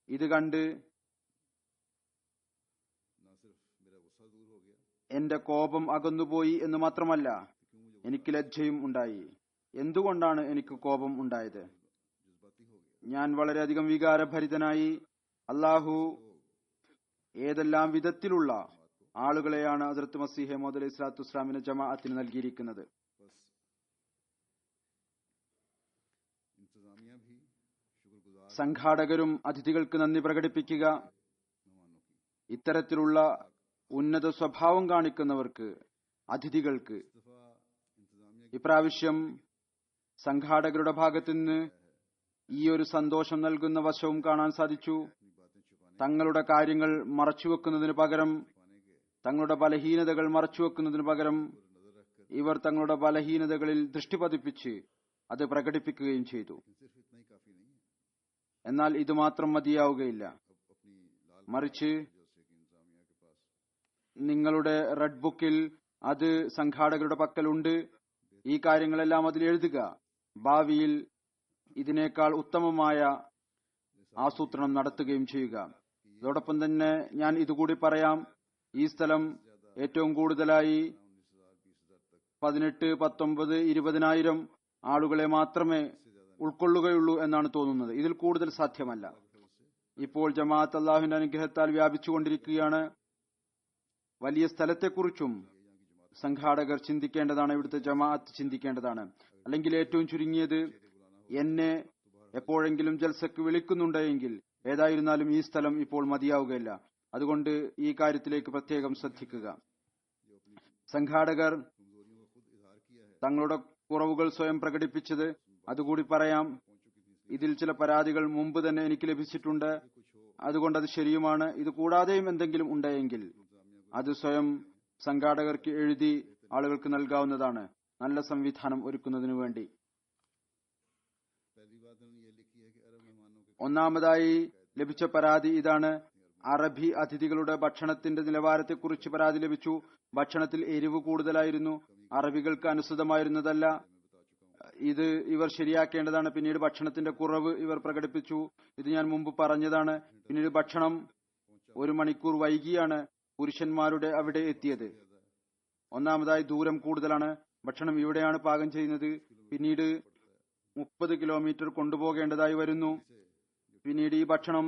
ഇത് കണ്ട് എന്റെ കോപം അകന്നുപോയി എന്ന് മാത്രമല്ല, എനിക്ക് ലജ്ജയും ഉണ്ടായി. എന്തുകൊണ്ടാണ് എനിക്ക് കോപം ഉണ്ടായത്? ഞാൻ വളരെയധികം വികാരഭരിതനായി. അള്ളാഹു ഏതെല്ലാം വിധത്തിലുള്ള ആളുകളെയാണ് ഹസ്രത്ത് മസീഹ് മൗഊദ് അലൈഹി സ്വലാത്തു വസ്സലാമിന് ജമാഅത്തിന് നൽകിയിരിക്കുന്നത്. സംഘാടകരും അതിഥികൾക്ക് നന്ദി പ്രകടിപ്പിക്കുക. ഇത്തരത്തിലുള്ള ഉന്നത സ്വഭാവം കാണിക്കുന്നവർക്ക്, അതിഥികൾക്ക് ഇപ്രാവശ്യം സംഘാടകരുടെ ഭാഗത്തുനിന്ന് ഈ ഒരു സന്തോഷം നൽകുന്ന വശവും കാണാൻ സാധിച്ചു. തങ്ങളുടെ കാര്യങ്ങൾ മറച്ചുവെക്കുന്നതിന് പകരം, തങ്ങളുടെ ബലഹീനതകൾ മറച്ചുവെക്കുന്നതിന് പകരം ഇവർ തങ്ങളുടെ ബലഹീനതകളിൽ ദൃഷ്ടി പതിപ്പിച്ച് അത് പ്രകടിപ്പിക്കുകയും ചെയ്തു. എന്നാൽ ഇത് മാത്രം മതിയാവുകയില്ല. മറിച്ച് നിങ്ങളുടെ റെഡ് ബുക്കിൽ അത് സംഘാടകരുടെ പക്കലുണ്ട്. ഈ കാര്യങ്ങളെല്ലാം അതിൽ എഴുതുക. ഭാവിയിൽ ഇതിനേക്കാൾ ഉത്തമമായ ആസൂത്രണം നടത്തുകയും ചെയ്യുക. അതോടൊപ്പം തന്നെ ഞാൻ ഇതുകൂടി പറയാം, ഈ സ്ഥലം ഏറ്റവും കൂടുതലായി 18, 19, 20,000 ആളുകളെ മാത്രമേ ഉൾക്കൊള്ളുകയുള്ളൂ എന്നാണ് തോന്നുന്നത്. ഇതിൽ കൂടുതൽ സാധ്യമല്ല. ഇപ്പോൾ ജമാഅത്ത് അല്ലാഹുവിന്റെ അനുഗ്രഹത്താൽ വ്യാപിച്ചുകൊണ്ടിരിക്കുകയാണ്. വലിയ സ്ഥലത്തെക്കുറിച്ചും സംഘാടകർ ചിന്തിക്കേണ്ടതാണ്, ഇവിടുത്തെ ജമാഅത്ത് ചിന്തിക്കേണ്ടതാണ്. അല്ലെങ്കിൽ ഏറ്റവും ചുരുങ്ങിയത് എന്നെ എപ്പോഴെങ്കിലും ജൽസക്ക് വിളിക്കുന്നുണ്ടെങ്കിൽ ഏതായിരുന്നാലും ഈ സ്ഥലം ഇപ്പോൾ മതിയാവുകയില്ല. അതുകൊണ്ട് ഈ കാര്യത്തിലേക്ക് പ്രത്യേകം ശ്രദ്ധിക്കുക. സംഘാടകർ തങ്ങളുടെ കുറവുകൾ സ്വയം പ്രകടിപ്പിച്ചത് അതുകൂടി പറയാം. ഇതിൽ ചില പരാതികൾ മുമ്പ് തന്നെ എനിക്ക് ലഭിച്ചിട്ടുണ്ട്. അതുകൊണ്ട് അത് ശരിയുമാണ്. ഇത് കൂടാതെയും എന്തെങ്കിലും ഉണ്ടെങ്കിൽ അത് സ്വയം സംഘാടകർക്ക് എഴുതി ആളുകൾക്ക് നൽകാവുന്നതാണ്, നല്ല സംവിധാനം ഒരുക്കുന്നതിനു വേണ്ടി. ഒന്നാമതായി ലഭിച്ച പരാതി ഇതാണ്. അറബി അതിഥികളുടെ ഭക്ഷണത്തിന്റെ നിലവാരത്തെക്കുറിച്ച് പരാതി ലഭിച്ചു. ഭക്ഷണത്തിൽ എരിവ് കൂടുതലായിരുന്നു, അറബികൾക്ക് അനുസൃതമായിരുന്നതല്ല. ഇത് ഇവർ ശരിയാക്കേണ്ടതാണ്. പിന്നീട് ഭക്ഷണത്തിന്റെ കുറവ് ഇവർ പ്രകടിപ്പിച്ചു. ഇത് ഞാൻ മുമ്പ് പറഞ്ഞതാണ്. പിന്നീട് ഭക്ഷണം 1 മണിക്കൂർ വൈകിയാണ് പുരുഷന്മാരുടെ അവിടെ എത്തിയത്. ഒന്നാമതായി ദൂരം കൂടുതലാണ്. ഭക്ഷണം ഇവിടെയാണ് പാകം ചെയ്യുന്നത്. പിന്നീട് 30 കിലോമീറ്റർ കൊണ്ടുപോകേണ്ടതായി വരുന്നു. പിന്നീട് ഈ ഭക്ഷണം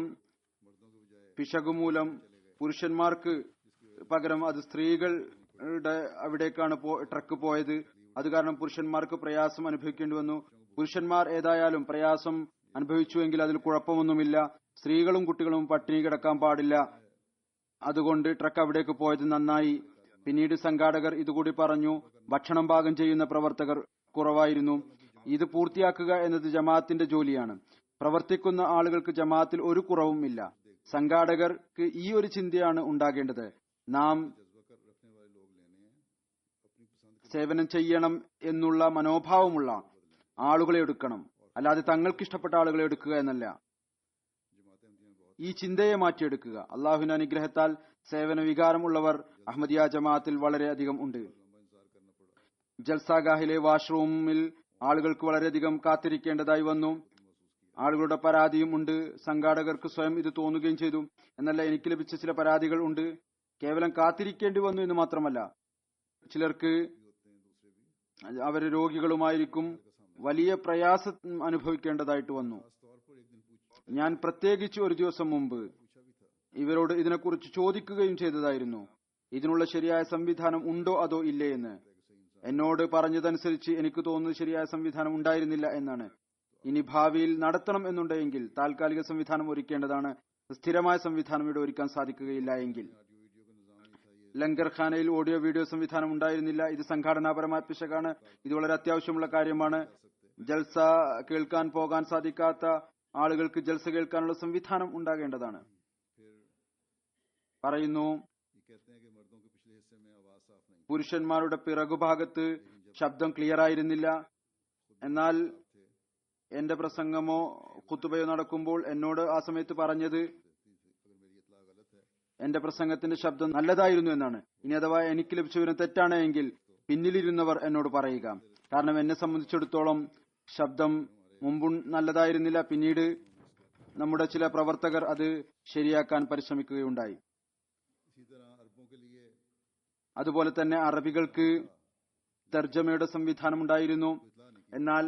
പിശകുമൂലം പുരുഷന്മാർക്ക് പകരം അത് സ്ത്രീകളുടെ അവിടേക്കാണ് ട്രക്ക് പോയത്. അത് കാരണം പുരുഷന്മാർക്ക് പ്രയാസം അനുഭവിക്കേണ്ടി വന്നു. പുരുഷന്മാർ ഏതായാലും പ്രയാസം അനുഭവിച്ചുവെങ്കിൽ അതിൽ കുഴപ്പമൊന്നുമില്ല. സ്ത്രീകളും കുട്ടികളും പട്ടിണി കിടക്കാൻ പാടില്ല. അതുകൊണ്ട് ട്രക്ക് അവിടേക്ക് പോയത് നന്നായി. പിന്നീട് സംഘാടകർ ഇതുകൂടി പറഞ്ഞു, ഭക്ഷണം പാകം ചെയ്യുന്ന പ്രവർത്തകർ കുറവായിരുന്നു. ഇത് പൂർത്തിയാക്കുക എന്നത് ജമാഅത്തിന്റെ ജോലിയാണ്. പ്രവർത്തിക്കുന്ന ആളുകൾക്ക് ജമാഅത്തിൽ ഒരു കുറവും ഇല്ല. സംഘാടകർക്ക് ഈ ഒരു ചിന്തയാണ് ഉണ്ടാകേണ്ടത്. നാം സേവനം ചെയ്യണം എന്നുള്ള മനോഭാവമുള്ള ആളുകളെ എടുക്കണം, അല്ലാതെ തങ്ങൾക്കിഷ്ടപ്പെട്ട ആളുകളെ എടുക്കുക എന്നല്ല. ഈ ചിന്തയെ മാറ്റിയെടുക്കുക. അള്ളാഹുവിന്റെ അനുഗ്രഹത്താൽ സേവന വികാരമുള്ളവർ അഹമ്മദിയ ജമാഅത്തിൽ വളരെയധികം ഉണ്ട്. ജൽസാഗാഹിലെ വാഷ്റൂമിൽ ആളുകൾക്ക് വളരെയധികം കാത്തിരിക്കേണ്ടതായി വന്നു. ആളുകളുടെ പരാതിയും ഉണ്ട്. സംഘാടകർക്ക് സ്വയം ഇത് തോന്നുകയും ചെയ്തു. എന്നല്ല, എനിക്ക് ലഭിച്ച ചില പരാതികൾ ഉണ്ട്. കേവലം കാത്തിരിക്കേണ്ടി വന്നു എന്ന് മാത്രമല്ല, ചിലർക്ക് അവര് രോഗികളുമായിരിക്കും, വലിയ പ്രയാസം അനുഭവിക്കേണ്ടതായിട്ട് വന്നു. ഞാൻ പ്രത്യേകിച്ച് ഒരു ദിവസം മുമ്പ് ഇവരോട് ഇതിനെക്കുറിച്ച് ചോദിക്കുകയും ചെയ്തതായിരുന്നു, ഇതിനുള്ള ശരിയായ സംവിധാനം ഉണ്ടോ അതോ ഇല്ലേ എന്ന്. എന്നോട് പറഞ്ഞതനുസരിച്ച് എനിക്ക് തോന്നുന്നത് ശരിയായ സംവിധാനം ഉണ്ടായിരുന്നില്ല എന്നാണ്. ഇനി ഭാവിയിൽ നടത്തണം എന്നുണ്ടെങ്കിൽ താൽക്കാലിക സംവിധാനം ഒരുക്കേണ്ടതാണ്. സ്ഥിരമായ സംവിധാനം ഇവിടെ ഒരുക്കാൻ സാധിക്കുകയില്ല എങ്കിൽ. ലങ്കർഖാനയിൽ ഓഡിയോ വീഡിയോ സംവിധാനം ഉണ്ടായിരുന്നില്ല. ഇത് സംഘാടനാപരമായ പിശകാണ്. ഇത് വളരെ അത്യാവശ്യമുള്ള കാര്യമാണ്. ജൽസ കേൾക്കാൻ പോകാൻ സാധിക്കാത്ത ആളുകൾക്ക് ജൽസ കേൾക്കാനുള്ള സംവിധാനം ഉണ്ടാകേണ്ടതാണ്. പറയുന്നു, പുരുഷന്മാരുടെ പിറകുഭാഗത്ത് ശബ്ദം ക്ലിയർ ആയിരുന്നില്ല. എന്നാൽ എന്റെ പ്രസംഗമോ ഖുതുബയോ നടക്കുമ്പോൾ എന്നോട് ആ സമയത്ത് പറഞ്ഞത് എന്റെ പ്രസംഗത്തിന്റെ ശബ്ദം നല്ലതായിരുന്നു എന്നാണ്. ഇനി അഥവാ എനിക്ക് ലഭിച്ച വിവരം തെറ്റാണ് എങ്കിൽ പിന്നിലിരുന്നവർ എന്നോട് പറയുക. കാരണം എന്നെ സംബന്ധിച്ചിടത്തോളം ശബ്ദം മുമ്പ് നല്ലതായിരുന്നില്ല. പിന്നീട് നമ്മുടെ ചില പ്രവർത്തകർ അത് ശരിയാക്കാൻ പരിശ്രമിക്കുകയുണ്ടായി. അതുപോലെ തന്നെ അറബികൾക്ക് തർജ്ജമയുടെ സംവിധാനം ഉണ്ടായിരുന്നു. എന്നാൽ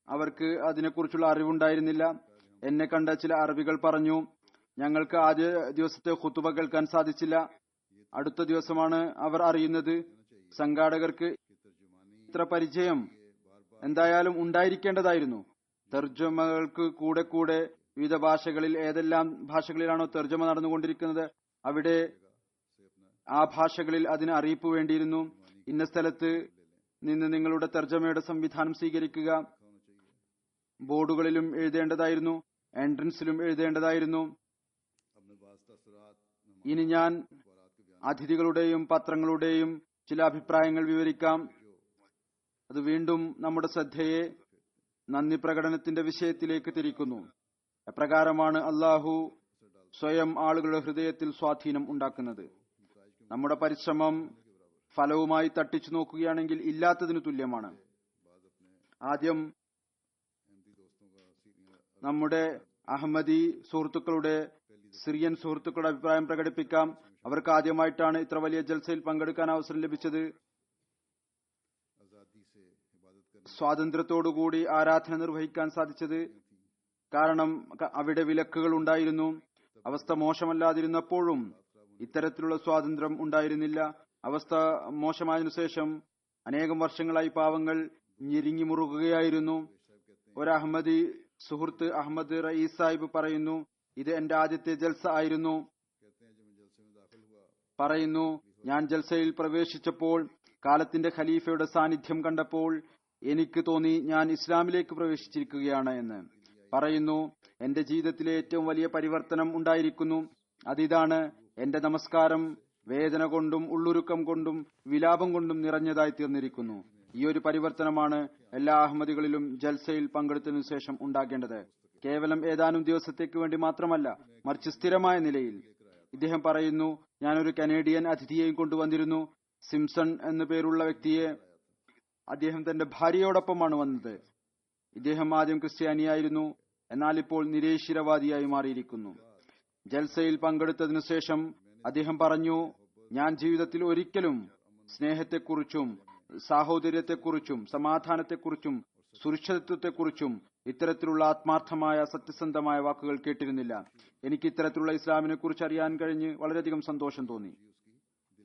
അവർക്ക് അതിനെക്കുറിച്ചുള്ള അറിവുണ്ടായിരുന്നില്ല. എന്നെ കണ്ട ചില അറബികൾ പറഞ്ഞു, ഞങ്ങൾക്ക് ആദ്യ ദിവസത്തെ ഖുതുബ കേൾക്കാൻ സാധിച്ചില്ല. അടുത്ത ദിവസമാണ് അവർ അറിയുന്നത്. സംഘാടകർക്ക് ഇത്ര പരിചയം എന്തായാലും ഉണ്ടായിരിക്കേണ്ടതായിരുന്നു. തർജ്ജമകൾക്ക് കൂടെ കൂടെ വിവിധ ഭാഷകളിൽ ഏതെല്ലാം ഭാഷകളിലാണോ തർജ്ജമ നടന്നുകൊണ്ടിരിക്കുന്നത് അവിടെ ആ ഭാഷകളിൽ അതിന് അറിയിപ്പ് വേണ്ടിയിരുന്നു. ഇന്ന സ്ഥലത്ത് നിന്ന് നിങ്ങളുടെ തർജ്ജമയുടെ സംവിധാനം സ്വീകരിക്കുക. ബോർഡുകളിലും എഴുതേണ്ടതായിരുന്നു, എൻട്രൻസിലും എഴുതേണ്ടതായിരുന്നു. ഇനി ഞാൻ അതിഥികളുടെയും പത്രങ്ങളുടെയും ചില അഭിപ്രായങ്ങൾ വിവരിക്കാം. അത് വീണ്ടും നമ്മുടെ ശ്രദ്ധയെ നന്ദി പ്രകടനത്തിന്റെ വിഷയത്തിലേക്ക് തിരിക്കുന്നു. എപ്രകാരമാണ് അള്ളാഹു സ്വയം ആളുകളുടെ ഹൃദയത്തിൽ സ്വാധീനം ഉണ്ടാക്കുന്നത്. നമ്മുടെ പരിശ്രമം ഫലവുമായി തട്ടിച്ചു നോക്കുകയാണെങ്കിൽ ഇല്ലാത്തതിനു തുല്യമാണ്. ആദ്യം നമ്മുടെ അഹമ്മദി സുഹൃത്തുക്കളുടെ സിറിയൻ സുഹൃത്തുക്കളുടെ അഭിപ്രായം പ്രകടിപ്പിക്കാം. അവർക്ക് ആദ്യമായിട്ടാണ് ഇത്ര വലിയ ജൽസയിൽ പങ്കെടുക്കാൻ അവസരം ലഭിച്ചത്. സ്വാതന്ത്ര്യത്തോടുകൂടി ആരാധന നിർവഹിക്കാൻ സാധിച്ചത്. കാരണം അവിടെ വിലക്കുകൾ ഉണ്ടായിരുന്നു. അവസ്ഥ മോശമല്ലാതിരുന്നപ്പോഴും ഇത്തരത്തിലുള്ള സ്വാതന്ത്ര്യം ഉണ്ടായിരുന്നില്ല. അവസ്ഥ മോശമായതിനു ശേഷം അനേകം വർഷങ്ങളായി പാവങ്ങൾ ഞെരുങ്ങി മുറുകുകയായിരുന്നു. ഒരു അഹമ്മദി സുഹൃത്ത് അഹമ്മദ് റയീസ് സാഹിബ് പറയുന്നു, ഇത് എന്റെ ആദ്യത്തെ ജൽസ ആയിരുന്നു. പറയുന്നു, ഞാൻ ജൽസയിൽ പ്രവേശിച്ചപ്പോൾ കാലത്തിന്റെ ഖലീഫയുടെ സാന്നിധ്യം കണ്ടപ്പോൾ എനിക്ക് തോന്നി ഞാൻ ഇസ്ലാമിലേക്ക് പ്രവേശിച്ചിരിക്കുകയാണ് എന്ന്. പറയുന്നു, എന്റെ ജീവിതത്തിലെ ഏറ്റവും വലിയ പരിവർത്തനം ഉണ്ടായിരിക്കുന്നു. അതിതാണ്, എന്റെ നമസ്കാരം വേദന കൊണ്ടും ഉള്ളുരുക്കം കൊണ്ടും വിലാപം കൊണ്ടും നിറഞ്ഞതായി തീർന്നിരിക്കുന്നു. ഈ ഒരു പരിവർത്തനമാണ് എല്ലാ അഹമ്മദികളിലും ജൽസയിൽ പങ്കെടുത്തതിനു ശേഷം ഉണ്ടാകേണ്ടത്. കേവലം ഏതാനും ദിവസത്തേക്ക് വേണ്ടി മാത്രമല്ല, മറിച്ച് സ്ഥിരമായ നിലയിൽ. ഇദ്ദേഹം പറയുന്നു, ഞാനൊരു കനേഡിയൻ അതിഥിയെയും കൊണ്ടുവന്നിരുന്നു, സിംസൺ എന്നു പേരുള്ള വ്യക്തിയെ. അദ്ദേഹം തന്റെ ഭാര്യയോടൊപ്പമാണ് വന്നത്. ഇദ്ദേഹം ആദ്യം ക്രിസ്ത്യാനിയായിരുന്നു, എന്നാൽ ഇപ്പോൾ നിരീശ്വരവാദിയായി മാറിയിരിക്കുന്നു. ജൽസയിൽ പങ്കെടുത്തതിനു ശേഷം അദ്ദേഹം പറഞ്ഞു, ഞാൻ ജീവിതത്തിൽ ഒരിക്കലും സ്നേഹത്തെക്കുറിച്ചും സാഹോദര്യത്തെക്കുറിച്ചും സമാധാനത്തെക്കുറിച്ചും സുരക്ഷിതത്വത്തെക്കുറിച്ചും ഇത്തരത്തിലുള്ള ആത്മാർത്ഥമായ സത്യസന്ധമായ വാക്കുകൾ കേട്ടിരുന്നില്ല. എനിക്ക് ഇത്തരത്തിലുള്ള ഇസ്ലാമിനെ കുറിച്ച് അറിയാൻ കഴിഞ്ഞ് വളരെയധികം സന്തോഷം തോന്നി.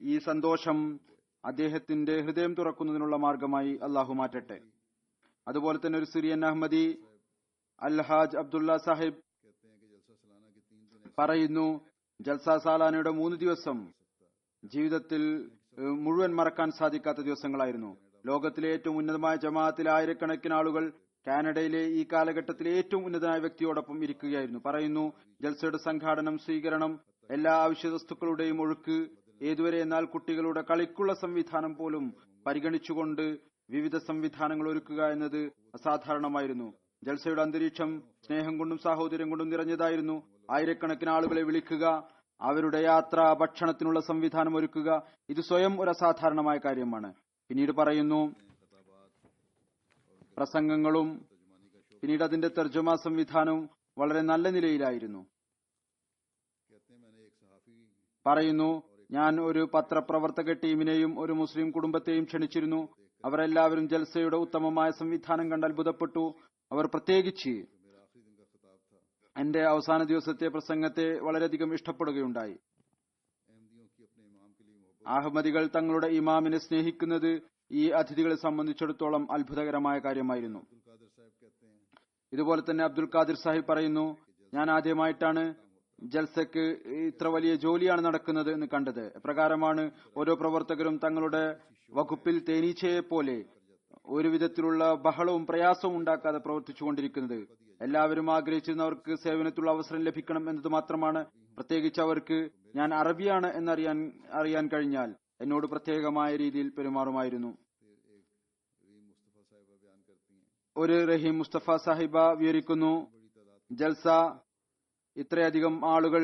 ഈ സന്തോഷം അദ്ദേഹത്തിന്റെ ഹൃദയം തുറക്കുന്നതിനുള്ള മാർഗമായി അള്ളാഹു മാറ്റട്ടെ. അതുപോലെ തന്നെ ഒരു സിറിയൻ അഹമ്മദി അൽഹാജ് അബ്ദുള്ള സാഹിബ് പറയുന്നു, ജൽസ സാലാനയുടെ 3 ദിവസം ജീവിതത്തിൽ മുഴുവൻ മറക്കാൻ സാധിക്കാത്ത ദിവസങ്ങളായിരുന്നു. ലോകത്തിലെ ഏറ്റവും ഉന്നതമായ ജമാഅത്തിലെ ആയിരക്കണക്കിന് ആളുകൾ കാനഡയിലെ ഈ കാലഘട്ടത്തിലെ ഏറ്റവും ഉന്നതനായ വ്യക്തിയോടൊപ്പം ഇരിക്കുകയായിരുന്നു. പറയുന്നു, ജൽസയുടെ സംഘാടനം, സ്വീകരണം, എല്ലാ ആവശ്യ വസ്തുക്കളുടെയും ഒഴുക്ക്, ഏതുവരെ എന്നാൽ കുട്ടികളുടെ കളിക്കുള്ള സംവിധാനം പോലും പരിഗണിച്ചുകൊണ്ട് വിവിധ സംവിധാനങ്ങൾ ഒരുക്കുക എന്നത് അസാധാരണമായിരുന്നു. ജൽസയുടെ അന്തരീക്ഷം സ്നേഹം കൊണ്ടും സാഹോദര്യം കൊണ്ടും നിറഞ്ഞതായിരുന്നു. ആയിരക്കണക്കിന് ആളുകളെ വിളിക്കുക, അവരുടെ യാത്ര, ഭക്ഷണത്തിനുള്ള സംവിധാനം ഒരുക്കുക, ഇത് സ്വയം ഒരു അസാധാരണമായ കാര്യമാണ്. പിന്നീട് പറയുന്നു, പ്രസംഗങ്ങളും പിന്നീട് അതിന്റെ തർജ്ജമ സംവിധാനവും വളരെ നല്ല നിലയിലായിരുന്നു. പറയുന്നു, ഞാൻ ഒരു പത്രപ്രവർത്തക ടീമിനെയും ഒരു മുസ്ലിം കുടുംബത്തെയും ക്ഷണിച്ചിരുന്നു. അവരെല്ലാവരും ജൽസയുടെ ഉത്തമമായ സംവിധാനം കണ്ട് അത്ഭുതപ്പെട്ടു. അവർ പ്രത്യേകിച്ച് എന്റെ അവസാന ദിവസത്തെ പ്രസംഗത്തെ വളരെയധികം ഇഷ്ടപ്പെടുകയുണ്ടായി. അഹമ്മദികൾ തങ്ങളുടെ ഇമാമിനെ സ്നേഹിക്കുന്നത് ഈ അതിഥികളെ സംബന്ധിച്ചിടത്തോളം അത്ഭുതകരമായ കാര്യമായിരുന്നു. ഇതുപോലെ തന്നെ അബ്ദുൽ ഖാദിർ സാഹിബ് പറയുന്നു, ഞാൻ ആദ്യമായിട്ടാണ് ജൽസക്ക് ഇത്ര വലിയ ജോലിയാണ് നടക്കുന്നത് എന്ന് കണ്ടത്. എപ്രകാരമാണ് ഓരോ പ്രവർത്തകരും തങ്ങളുടെ വകുപ്പിൽ തേനീച്ചയെ പോലെ ഒരു വിധത്തിലുള്ള ബഹളവും പ്രയാസവും ഉണ്ടാക്കാതെ പ്രവർത്തിച്ചുകൊണ്ടിരിക്കുന്നത്. എല്ലാവരും ആഗ്രഹിച്ചിരുന്നവർക്ക് സേവനത്തിലുള്ള അവസരം ലഭിക്കണം എന്നത് മാത്രമാണ്. പ്രത്യേകിച്ച് അവർക്ക് ഞാൻ അറബിയാണ് എന്നറിയാൻ കഴിഞ്ഞാൽ എന്നോട് പ്രത്യേകമായ രീതിയിൽ പെരുമാറുമായിരുന്നു. ഒരു റഹീം മുസ്തഫ സാഹിബ വിവരിക്കുന്നു, ജൽസ ഇത്രയധികം ആളുകൾ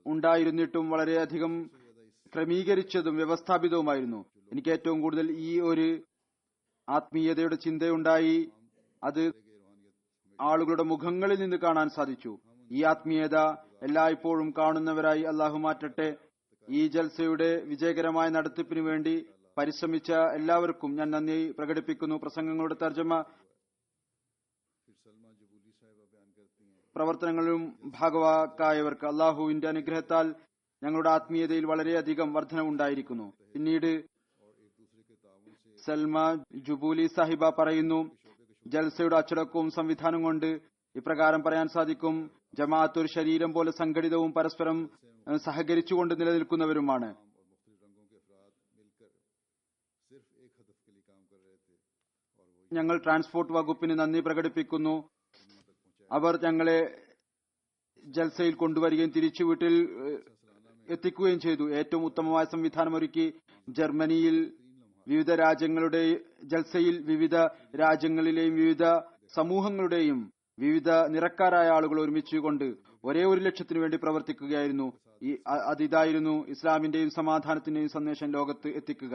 ഉണ്ടായിരുന്നിട്ടും വളരെയധികം ക്രമീകരിച്ചതും വ്യവസ്ഥാപിതവുമായിരുന്നു. എനിക്ക് ഏറ്റവും കൂടുതൽ ഈ ഒരു ആത്മീയതയുടെ ചിന്തയുണ്ടായി. അത് ആളുകളുടെ മുഖങ്ങളിൽ നിന്ന് കാണാൻ സാധിച്ചു. ഈ ആത്മീയത എല്ലായ്പ്പോഴും കാണുന്നവരായി അള്ളാഹു മാറ്റട്ടെ. ഈ ജൽസയുടെ വിജയകരമായ നടത്തിപ്പിനു വേണ്ടി പരിശ്രമിച്ച എല്ലാവർക്കും ഞാൻ നന്ദി പ്രകടിപ്പിക്കുന്നു. പ്രസംഗങ്ങളുടെ തർജ്ജമ പ്രവർത്തനങ്ങളിലും ഭാഗവാക്കായവർക്ക് അള്ളാഹുവിന്റെ അനുഗ്രഹത്താൽ ഞങ്ങളുടെ ആത്മീയതയിൽ വളരെയധികം വർധനവുണ്ടായിരിക്കുന്നു. പിന്നീട് സൽമ ജുബൂലി സാഹിബ പറയുന്നു, ജൽസയുടെ അച്ചടക്കവും സംവിധാനം കൊണ്ട് ഇപ്രകാരം പറയാൻ സാധിക്കും, ജമാഅത്ത് ഒരു ശരീരം പോലെ സംഘടിതവും പരസ്പരം സഹകരിച്ചുകൊണ്ട് നിലനിൽക്കുന്നവരുമാണ്. ഞങ്ങൾ ട്രാൻസ്പോർട്ട് വകുപ്പിന് നന്ദി പ്രകടിപ്പിക്കുന്നു. അവർ ഞങ്ങളെ ജൽസയിൽ കൊണ്ടുവരികയും തിരിച്ചു വീട്ടിൽ എത്തിക്കുകയും ചെയ്തു. ഏറ്റവും ഉത്തമമായ സംവിധാനം ഒരുക്കി. ജർമ്മനിയിൽ വിവിധ രാജ്യങ്ങളുടെ ജൽസയിൽ വിവിധ രാജ്യങ്ങളിലെയും വിവിധ സമൂഹങ്ങളുടെയും വിവിധ നിറക്കാരായ ആളുകൾ ഒരുമിച്ചുകൊണ്ട് ഒരേ ഒരു ലക്ഷ്യത്തിനു വേണ്ടി പ്രവർത്തിക്കുകയായിരുന്നു. അതിതായിരുന്നു ഇസ്ലാമിന്റെയും സമാധാനത്തിന്റെയും സന്ദേശം ലോകത്ത് എത്തിക്കുക.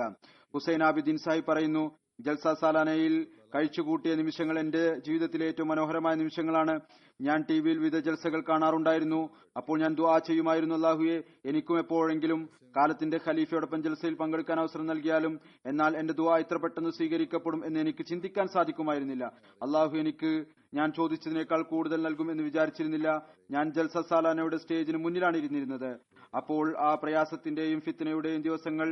ഹുസൈൻ ആബിദ്ദീൻ സാഹിബ് പറയുന്നു, ജൽസ സാലാനയിൽ കഴിച്ചുകൂട്ടിയ നിമിഷങ്ങൾ എന്റെ ജീവിതത്തിലെ ഏറ്റവും മനോഹരമായ നിമിഷങ്ങളാണ്. ഞാൻ ടിവിയിൽ വിവിധ ജൽസകൾ കാണാറുണ്ടായിരുന്നു. അപ്പോൾ ഞാൻ ദുആ ചെയ്യുമായിരുന്നു, അല്ലാഹുവേ, എനിക്കും എപ്പോഴെങ്കിലും കാലത്തിന്റെ ഖലീഫയോടൊപ്പം ജൽസയിൽ പങ്കെടുക്കാൻ അവസരം നൽകിയാലും. എന്നാൽ എന്റെ ദുആ ഇത്ര പെട്ടെന്ന് സ്വീകരിക്കപ്പെടും എന്ന് എനിക്ക് ചിന്തിക്കാൻ സാധിക്കുമായിരുന്നില്ല. അല്ലാഹു എനിക്ക് ഞാൻ ചോദിച്ചതിനേക്കാൾ കൂടുതൽ നൽകും എന്ന് വിചാരിച്ചിരുന്നില്ല. ഞാൻ ജൽസ സാലാനയുടെ സ്റ്റേജിന് മുന്നിലാണ് ഇരുന്നിരുന്നത്. അപ്പോൾ ആ പ്രയാസത്തിന്റെയും ഫിത്നയുടെയും ദിവസങ്ങൾ,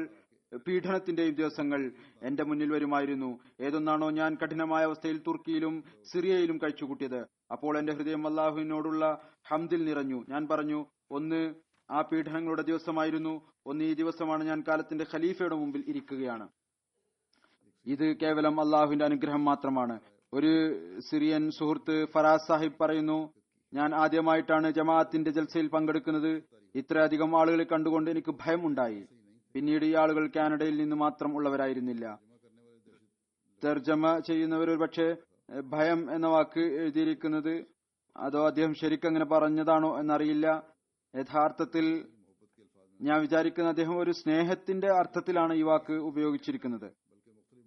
പീഡനത്തിന്റെയും ദിവസങ്ങൾ എന്റെ മുന്നിൽ വരുമായിരുന്നു. ഏതൊന്നാണോ ഞാൻ കഠിനമായ അവസ്ഥയിൽ തുർക്കിയിലും സിറിയയിലും കഴിച്ചുകൂട്ടിയത്, അപ്പോൾ എന്റെ ഹൃദയം അല്ലാഹുവിനോടുള്ള ഹംദിൽ നിറഞ്ഞു. ഞാൻ പറഞ്ഞു, ഒന്ന് ആ പീഡനങ്ങളുടെ ദിവസമായിരുന്നു, ഒന്ന് ഈ ദിവസമാണ് ഞാൻ കാലത്തിന്റെ ഖലീഫയുടെ മുമ്പിൽ ഇരിക്കുകയാണ്. ഇത് കേവലം അള്ളാഹുവിന്റെ അനുഗ്രഹം മാത്രമാണ്. ഒരു സിറിയൻ സുഹൃത്ത് ഫറാസ് സാഹിബ് പറയുന്നു, ഞാൻ ആദ്യമായിട്ടാണ് ജമാഅത്തിന്റെ ജൽസയിൽ പങ്കെടുക്കുന്നത്. ഇത്രയധികം ആളുകളെ കണ്ടുകൊണ്ട് എനിക്ക് ഭയം ഉണ്ടായി. പിന്നീട് ഈ ആളുകൾ കാനഡയിൽ നിന്ന് മാത്രം ഉള്ളവരായിരുന്നില്ല. തർജ്ജമ ചെയ്യുന്നവർ ഒരു പക്ഷേ ഭയം എന്ന വാക്ക് എഴുതിയിരിക്കുന്നത് അതോ അദ്ദേഹം ശരിക്കും അങ്ങനെ പറഞ്ഞതാണോ എന്നറിയില്ല. യഥാർത്ഥത്തിൽ ഞാൻ വിചാരിക്കുന്ന അദ്ദേഹം ഒരു സ്നേഹത്തിന്റെ അർത്ഥത്തിലാണ് ഈ വാക്ക് ഉപയോഗിച്ചിരിക്കുന്നത്.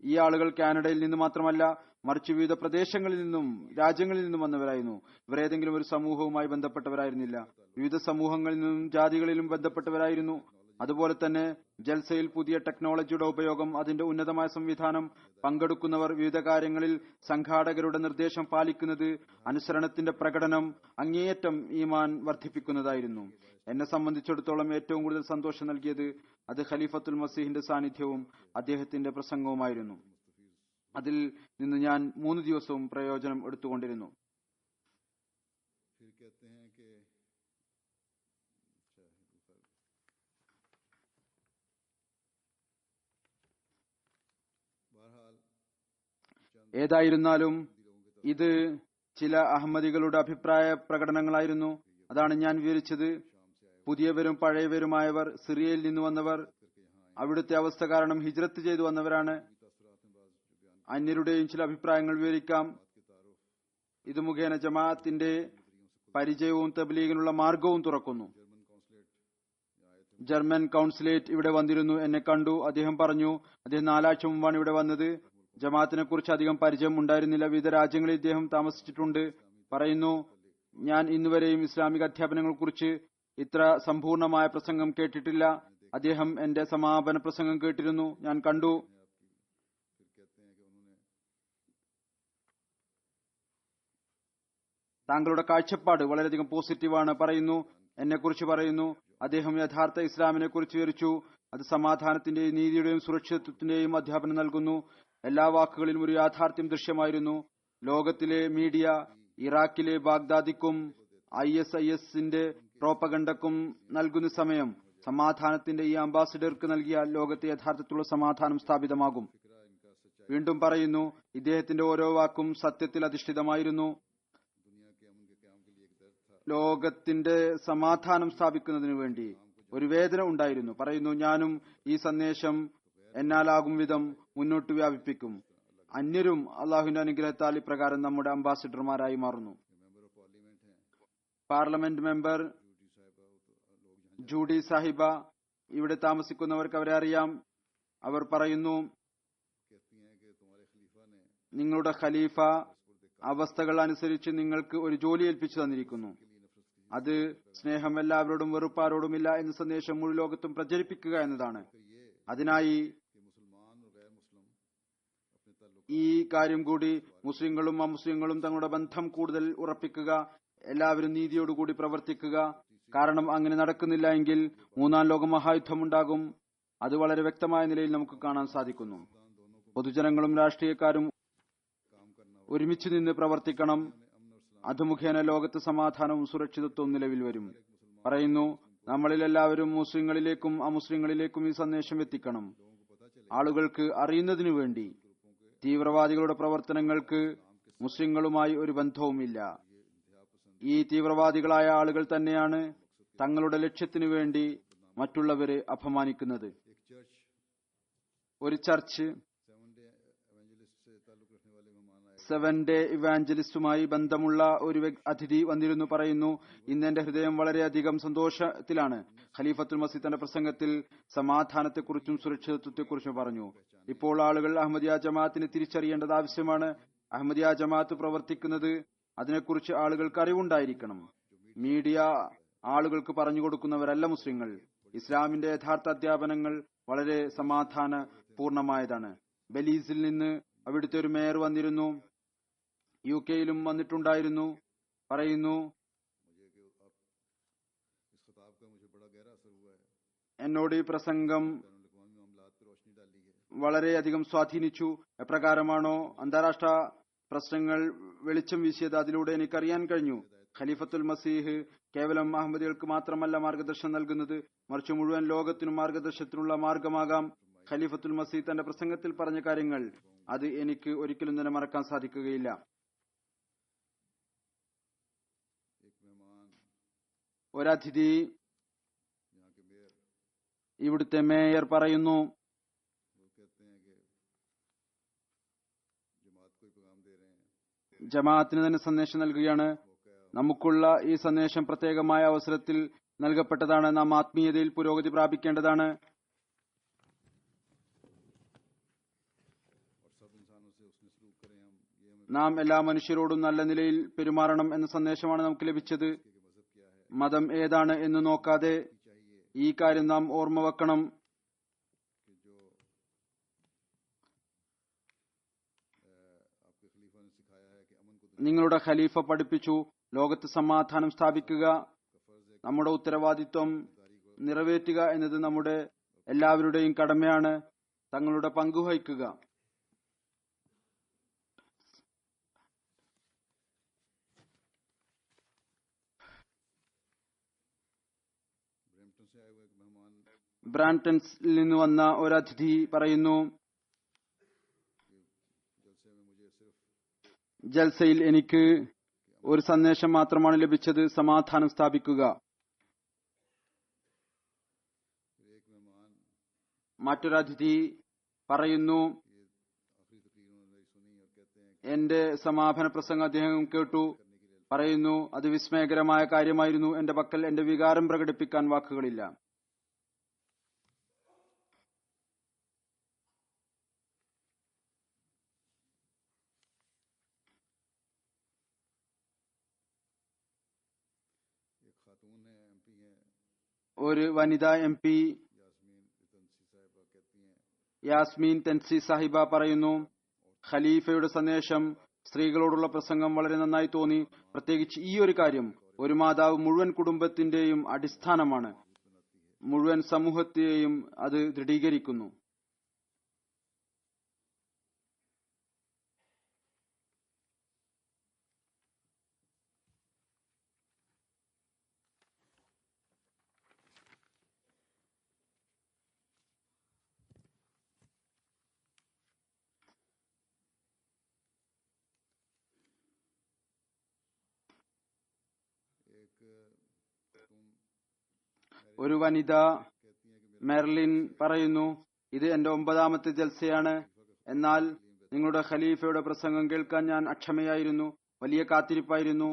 ഈ ആളുകൾ കാനഡയിൽ നിന്ന് മാത്രമല്ല, മറിച്ച് വിവിധ പ്രദേശങ്ങളിൽ നിന്നും രാജ്യങ്ങളിൽ നിന്നും വന്നവരായിരുന്നു. ഇവർ ഏതെങ്കിലും ഒരു സമൂഹവുമായി ബന്ധപ്പെട്ടവരായിരുന്നില്ല. വിവിധ സമൂഹങ്ങളിൽ നിന്നും ജാതികളിലും ബന്ധപ്പെട്ടവരായിരുന്നു. അതുപോലെ തന്നെ ജൽസയിൽ പുതിയ ടെക്നോളജിയുടെ ഉപയോഗം, അതിന്റെ ഉന്നതമായ സംവിധാനം, പങ്കെടുക്കുന്നവർ വിവിധ കാര്യങ്ങളിൽ സംഘാടകരുടെ നിർദ്ദേശം പാലിക്കുന്നത്, അനുസരണത്തിന്റെ പ്രകടനം അങ്ങേയറ്റം ഈമാൻ വർദ്ധിപ്പിക്കുന്നതായിരുന്നു. എന്നെ സംബന്ധിച്ചിടത്തോളം ഏറ്റവും കൂടുതൽ സന്തോഷം നൽകിയത് അത് ഖലീഫത്തുൽ മസീഹിന്റെ സാന്നിധ്യവും അദ്ദേഹത്തിന്റെ പ്രസംഗവുമായിരുന്നു. അതിൽ നിന്ന് ഞാൻ 3 ദിവസവും പ്രയോജനം എടുത്തുകൊണ്ടിരുന്നു. ഏതായിരുന്നാലും ഇത് ചില അഹമ്മദികളുടെ അഭിപ്രായ പ്രകടനങ്ങളായിരുന്നു. അതാണ് ഞാൻ വിവരിച്ചത്. പുതിയവരും പഴയവരുമായവർ, സിറിയയിൽ നിന്ന് വന്നവർ, അവിടുത്തെ അവസ്ഥ കാരണം ഹിജ്റത്ത് ചെയ്തു വന്നവരാണ്. അന്യരുടെയും ചില അഭിപ്രായങ്ങൾ വിവരിക്കാം. ഇത് മുഖേന ജമാഅത്തിന്റെ പരിചയവും തബ്ലീഗിനുള്ള മാർഗവും തുറക്കുന്നു. ജർമ്മൻ കൗൺസിലേറ്റ് ഇവിടെ വന്നിരുന്നു, എന്നെ കണ്ടു. അദ്ദേഹം പറഞ്ഞു, അദ്ദേഹം 4 ആഴ്ച മുമ്പാണ് ഇവിടെ വന്നത്. ജമാഅത്തിനെ കുറിച്ച് അധികം പരിചയം ഉണ്ടായിരുന്നില്ല. വിവിധ രാജ്യങ്ങളിൽ ഇദ്ദേഹം താമസിച്ചിട്ടുണ്ട്. പറയുന്നു, ഞാൻ ഇന്നുവരെയും ഇസ്ലാമിക അധ്യാപനങ്ങളെ കുറിച്ച് ഇത്ര സമ്പൂർണമായ പ്രസംഗം കേട്ടിട്ടില്ല. അദ്ദേഹം എന്റെ സമാപന പ്രസംഗം കേട്ടിരുന്നു. ഞാൻ കണ്ടു. താങ്കളുടെ കാഴ്ചപ്പാട് വളരെയധികം പോസിറ്റീവാണ്. പറയുന്നു, എന്നെക്കുറിച്ച് പറയുന്നു, അദ്ദേഹം യഥാർത്ഥ ഇസ്ലാമിനെ കുറിച്ച് വിവരിച്ചു. അത് സമാധാനത്തിന്റെയും നീതിയുടെയും സുരക്ഷിതത്വത്തിന്റെയും അധ്യാപനം നൽകുന്നു. എല്ലാ വാക്കുകളിലും ഒരു യാഥാർത്ഥ്യം ദൃശ്യമായിരുന്നു. ലോകത്തിലെ മീഡിയ ഇറാഖിലെ ബാഗ്ദാദിക്കും ISISന്റെ പ്രോപ്പഗണ്ടക്കും നൽകുന്ന സമയം സമാധാനത്തിന്റെ ഈ അംബാസിഡർക്ക് നൽകിയാൽ ലോകത്തെ യഥാർത്ഥത്തിലുള്ള സമാധാനം സ്ഥാപിതമാകും. വീണ്ടും പറയുന്നു, ഇദ്ദേഹത്തിന്റെ ഓരോ വാക്കും സത്യത്തിൽ അധിഷ്ഠിതമായിരുന്നു. ലോകത്തിന്റെ സമാധാനം സ്ഥാപിക്കുന്നതിനു വേണ്ടി ഒരു വേദന ഉണ്ടായിരുന്നു. പറയുന്നു, ഞാനും ഈ സന്ദേശം എന്നാലാകും വിധം മുന്നോട്ട് വ്യാപിപ്പിക്കും. അന്യരും അള്ളാഹുവിന്റെ അനുഗ്രഹത്താൽ ഇപ്രകാരം നമ്മുടെ അംബാസിഡർമാരായി മാറുന്നു. പാർലമെന്റ് മെമ്പർ ജൂഡി സാഹിബ, ഇവിടെ താമസിക്കുന്നവർക്ക് അവരെ അറിയാം. അവർ പറയുന്നു, നിങ്ങളുടെ ഖലീഫ അവസ്ഥകൾ അനുസരിച്ച് നിങ്ങൾക്ക് ഒരു ജോലി ഏൽപ്പിച്ചു തന്നിരിക്കുന്നു. അത് സ്നേഹം എല്ലാവരോടും വെറുപ്പാരോടുമില്ല എന്ന സന്ദേശം മുഴു ലോകത്തും പ്രചരിപ്പിക്കുക എന്നതാണ്. അതിനായി ഈ കാര്യം കൂടി മുസ്ലിങ്ങളും അമുസ്ലിങ്ങളും തങ്ങളുടെ ബന്ധം കൂടുതൽ ഉറപ്പിക്കുക, എല്ലാവരും നീതിയോടുകൂടി പ്രവർത്തിക്കുക. കാരണം അങ്ങനെ നടക്കുന്നില്ല എങ്കിൽ മൂന്നാം ലോക മഹായുദ്ധം ഉണ്ടാകും. അത് വളരെ വ്യക്തമായ നിലയിൽ നമുക്ക് കാണാൻ സാധിക്കുന്നു. പൊതുജനങ്ങളും രാഷ്ട്രീയക്കാരും ഒരുമിച്ച് നിന്ന് പ്രവർത്തിക്കണം. അത് മുഖേന ലോകത്ത് സമാധാനവും സുരക്ഷിതത്വവും നിലവിൽ വരും. പറയുന്നു, നമ്മളിൽ എല്ലാവരും മുസ്ലിങ്ങളിലേക്കും അമുസ്ലിങ്ങളിലേക്കും ഈ സന്ദേശം എത്തിക്കണം. ആളുകൾക്ക് അറിയുന്നതിനു വേണ്ടി തീവ്രവാദികളുടെ പ്രവർത്തനങ്ങൾക്ക് മുസ്ലിങ്ങളുമായി ഒരു ബന്ധവുമില്ല. ഈ തീവ്രവാദികളായ ആളുകൾ തന്നെയാണ് തങ്ങളുടെ ലക്ഷ്യത്തിനു വേണ്ടി മറ്റുള്ളവരെ അപമാനിക്കുന്നത്. ഒരു ചർച്ച് 7 ഡേ ഇവാഞ്ചലിസ്റ്റുമായി ബന്ധമുള്ള ഒരു അതിഥി വന്നിരുന്നു. പറയുന്നു, ഇന്ന് എന്റെ ഹൃദയം വളരെയധികം സന്തോഷത്തിലാണ്. ഖലീഫത്തുൽ മസീഹ് തന്റെ പ്രസംഗത്തിൽ സമാധാനത്തെക്കുറിച്ചും സുരക്ഷിതത്വത്തെക്കുറിച്ചും പറഞ്ഞു. ഇപ്പോൾ ആളുകൾ അഹമ്മദിയ ജമാഅത്തിനെ തിരിച്ചറിയേണ്ടത് ആവശ്യമാണ്. അഹമ്മദിയ ജമാഅത്ത് പ്രവർത്തിക്കുന്നത് അതിനെക്കുറിച്ച് ആളുകൾക്ക് അറിവുണ്ടായിരിക്കണം. മീഡിയ ആളുകൾക്ക് പറഞ്ഞു കൊടുക്കുന്നവരല്ല മുസ്ലിങ്ങൾ. ഇസ്ലാമിന്റെ യഥാർത്ഥ അധ്യാപനങ്ങൾ വളരെ സമാധാന പൂർണമായതാണ്. ബെലീസിൽ നിന്ന് അവിടുത്തെ ഒരു മേയർ വന്നിരുന്നു. UK-യിലും വന്നിട്ടുണ്ടായിരുന്നു. പറയുന്നു, എന്നോട് ഈ പ്രസംഗം വളരെയധികം സ്വാധീനിച്ചു. എപ്രകാരമാണോ അന്താരാഷ്ട്ര പ്രശ്നങ്ങൾ വെളിച്ചം വീശിയത്, അതിലൂടെ എനിക്കറിയാൻ കഴിഞ്ഞു ഖലീഫത്തുൽ മസീഹ് കേവലം അഹമ്മദികൾക്ക് മാത്രമല്ല മാർഗദർശനം നൽകുന്നത്, മറിച്ച് മുഴുവൻ ലോകത്തിനും മാർഗദർശനത്തിനുള്ള മാർഗമാകാം. ഖലീഫത്തുൽ മസീഹ് തന്റെ പ്രസംഗത്തിൽ പറഞ്ഞ കാര്യങ്ങൾ അത് എനിക്ക് ഒരിക്കലും തന്നെ മറക്കാൻ സാധിക്കുകയില്ല. ഒരതിഥി, ഇവിടുത്തെ മേയർ പറയുന്നു, ജമാഅത്തിന് തന്നെ സന്ദേശം നൽകുകയാണ്. നമുക്കുള്ള ഈ സന്ദേശം പ്രത്യേകമായ അവസരത്തിൽ നൽകപ്പെട്ടതാണ്. നാം ആത്മീയതയിൽ പുരോഗതി പ്രാപിക്കേണ്ടതാണ്. നാം എല്ലാ മനുഷ്യരോടും നല്ല നിലയിൽ പെരുമാറണം എന്ന സന്ദേശമാണ് നമുക്ക് ലഭിച്ചത്. മതം ഏതാണ് എന്ന് നോക്കാതെ ഈ കാര്യം നാം ഓർമ്മ വെക്കണം. നിങ്ങളുടെ ഖലീഫ പഠിപ്പിച്ചു ലോകത്ത് സമാധാനം സ്ഥാപിക്കുക. നമ്മുടെ ഉത്തരവാദിത്വം നിറവേറ്റുക എന്നത് നമ്മുടെ എല്ലാവരുടെയും കടമയാണ്. തങ്ങളുടെ പങ്കുവഹിക്കുക. ബ്രാംപ്ടൺസിൽ നിന്ന് വന്ന ഒരു അതിഥി പറയുന്നു, ജൽസയിൽ എനിക്ക് ഒരു സന്ദേശം മാത്രമാണ് ലഭിച്ചത്, സമാധാനം സ്ഥാപിക്കുക. മറ്റൊരതിഥി പറയുന്നു, എന്റെ സമാപന പ്രസംഗം അദ്ദേഹം കേട്ടു. പറയുന്നു, അത് വിസ്മയകരമായ കാര്യമായിരുന്നു. എന്റെ പക്കൽ എന്റെ വികാരം പ്രകടിപ്പിക്കാൻ വാക്കുകളില്ല. ഒരു വനിതാ MP യാസ്മീൻ തെൻസി സാഹിബ പറയുന്നു, ഖലീഫയുടെ സന്ദേശം സ്ത്രീകളോടുള്ള പ്രസംഗം വളരെ നന്നായി തോന്നി. പ്രത്യേകിച്ച് ഈ ഒരു കാര്യം, ഒരു മാതാവ് മുഴുവൻ കുടുംബത്തിന്റെയും അടിസ്ഥാനമാണ്, മുഴുവൻ സമൂഹത്തെയും അത് ദൃഢീകരിക്കുന്നു. ഒരു വനിത മെർലിൻ പറയുന്നു, ഇത് എന്റെ 9ാമത്തെ ജൽസയാണ്. എന്നാൽ നിങ്ങളുടെ ഖലീഫയുടെ പ്രസംഗം കേൾക്കാൻ ഞാൻ അക്ഷമയായിരുന്നു, വലിയ കാത്തിരിപ്പായിരുന്നു.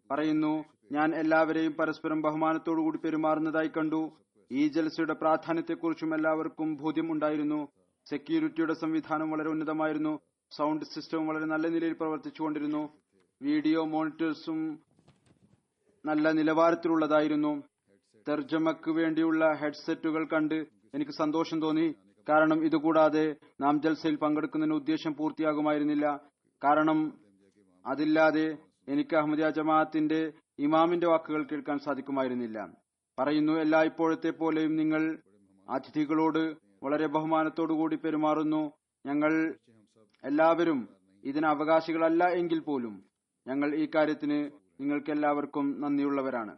പറയുന്നു, ഞാൻ എല്ലാവരെയും പരസ്പരം ബഹുമാനത്തോടുകൂടി പെരുമാറുന്നതായി കണ്ടു. ഈ ജൽസയുടെ പ്രാധാന്യത്തെക്കുറിച്ചും എല്ലാവർക്കും ബോധ്യം ഉണ്ടായിരുന്നു. സെക്യൂരിറ്റിയുടെ സംവിധാനം വളരെ ഉന്നതമായിരുന്നു. സൗണ്ട് സിസ്റ്റവും വളരെ നല്ല നിലയിൽ പ്രവർത്തിച്ചുകൊണ്ടിരുന്നു. വീഡിയോ മോണിറ്റേഴ്സും നല്ല നിലവാരത്തിലുള്ളതായിരുന്നു. തർജമക്ക് വേണ്ടിയുള്ള ഹെഡ്സെറ്റുകൾ കണ്ട് എനിക്ക് സന്തോഷം തോന്നി. കാരണം ഇതുകൂടാതെ നാം ജൽസയിൽ പങ്കെടുക്കുന്നതിന് ഉദ്ദേശം പൂർത്തിയാകുമായിരുന്നില്ല. കാരണം അതില്ലാതെ എനിക്ക് അഹമ്മദിയ ജമാഅത്തിന്റെ ഇമാമിന്റെ വാക്കുകൾ കേൾക്കാൻ സാധിക്കുമായിരുന്നില്ല. പറയുന്നു, എല്ലാ ഇപ്പോഴത്തെ പോലെയും നിങ്ങൾ അതിഥികളോട് വളരെ ബഹുമാനത്തോടുകൂടി പെരുമാറുന്നു. ഞങ്ങൾ എല്ലാവരും ഇതിന് അവകാശികളല്ല എങ്കിൽ പോലും ഞങ്ങൾ ഈ കാര്യത്തിന് നിങ്ങൾക്കെല്ലാവർക്കും നന്ദിയുള്ളവരാണ്.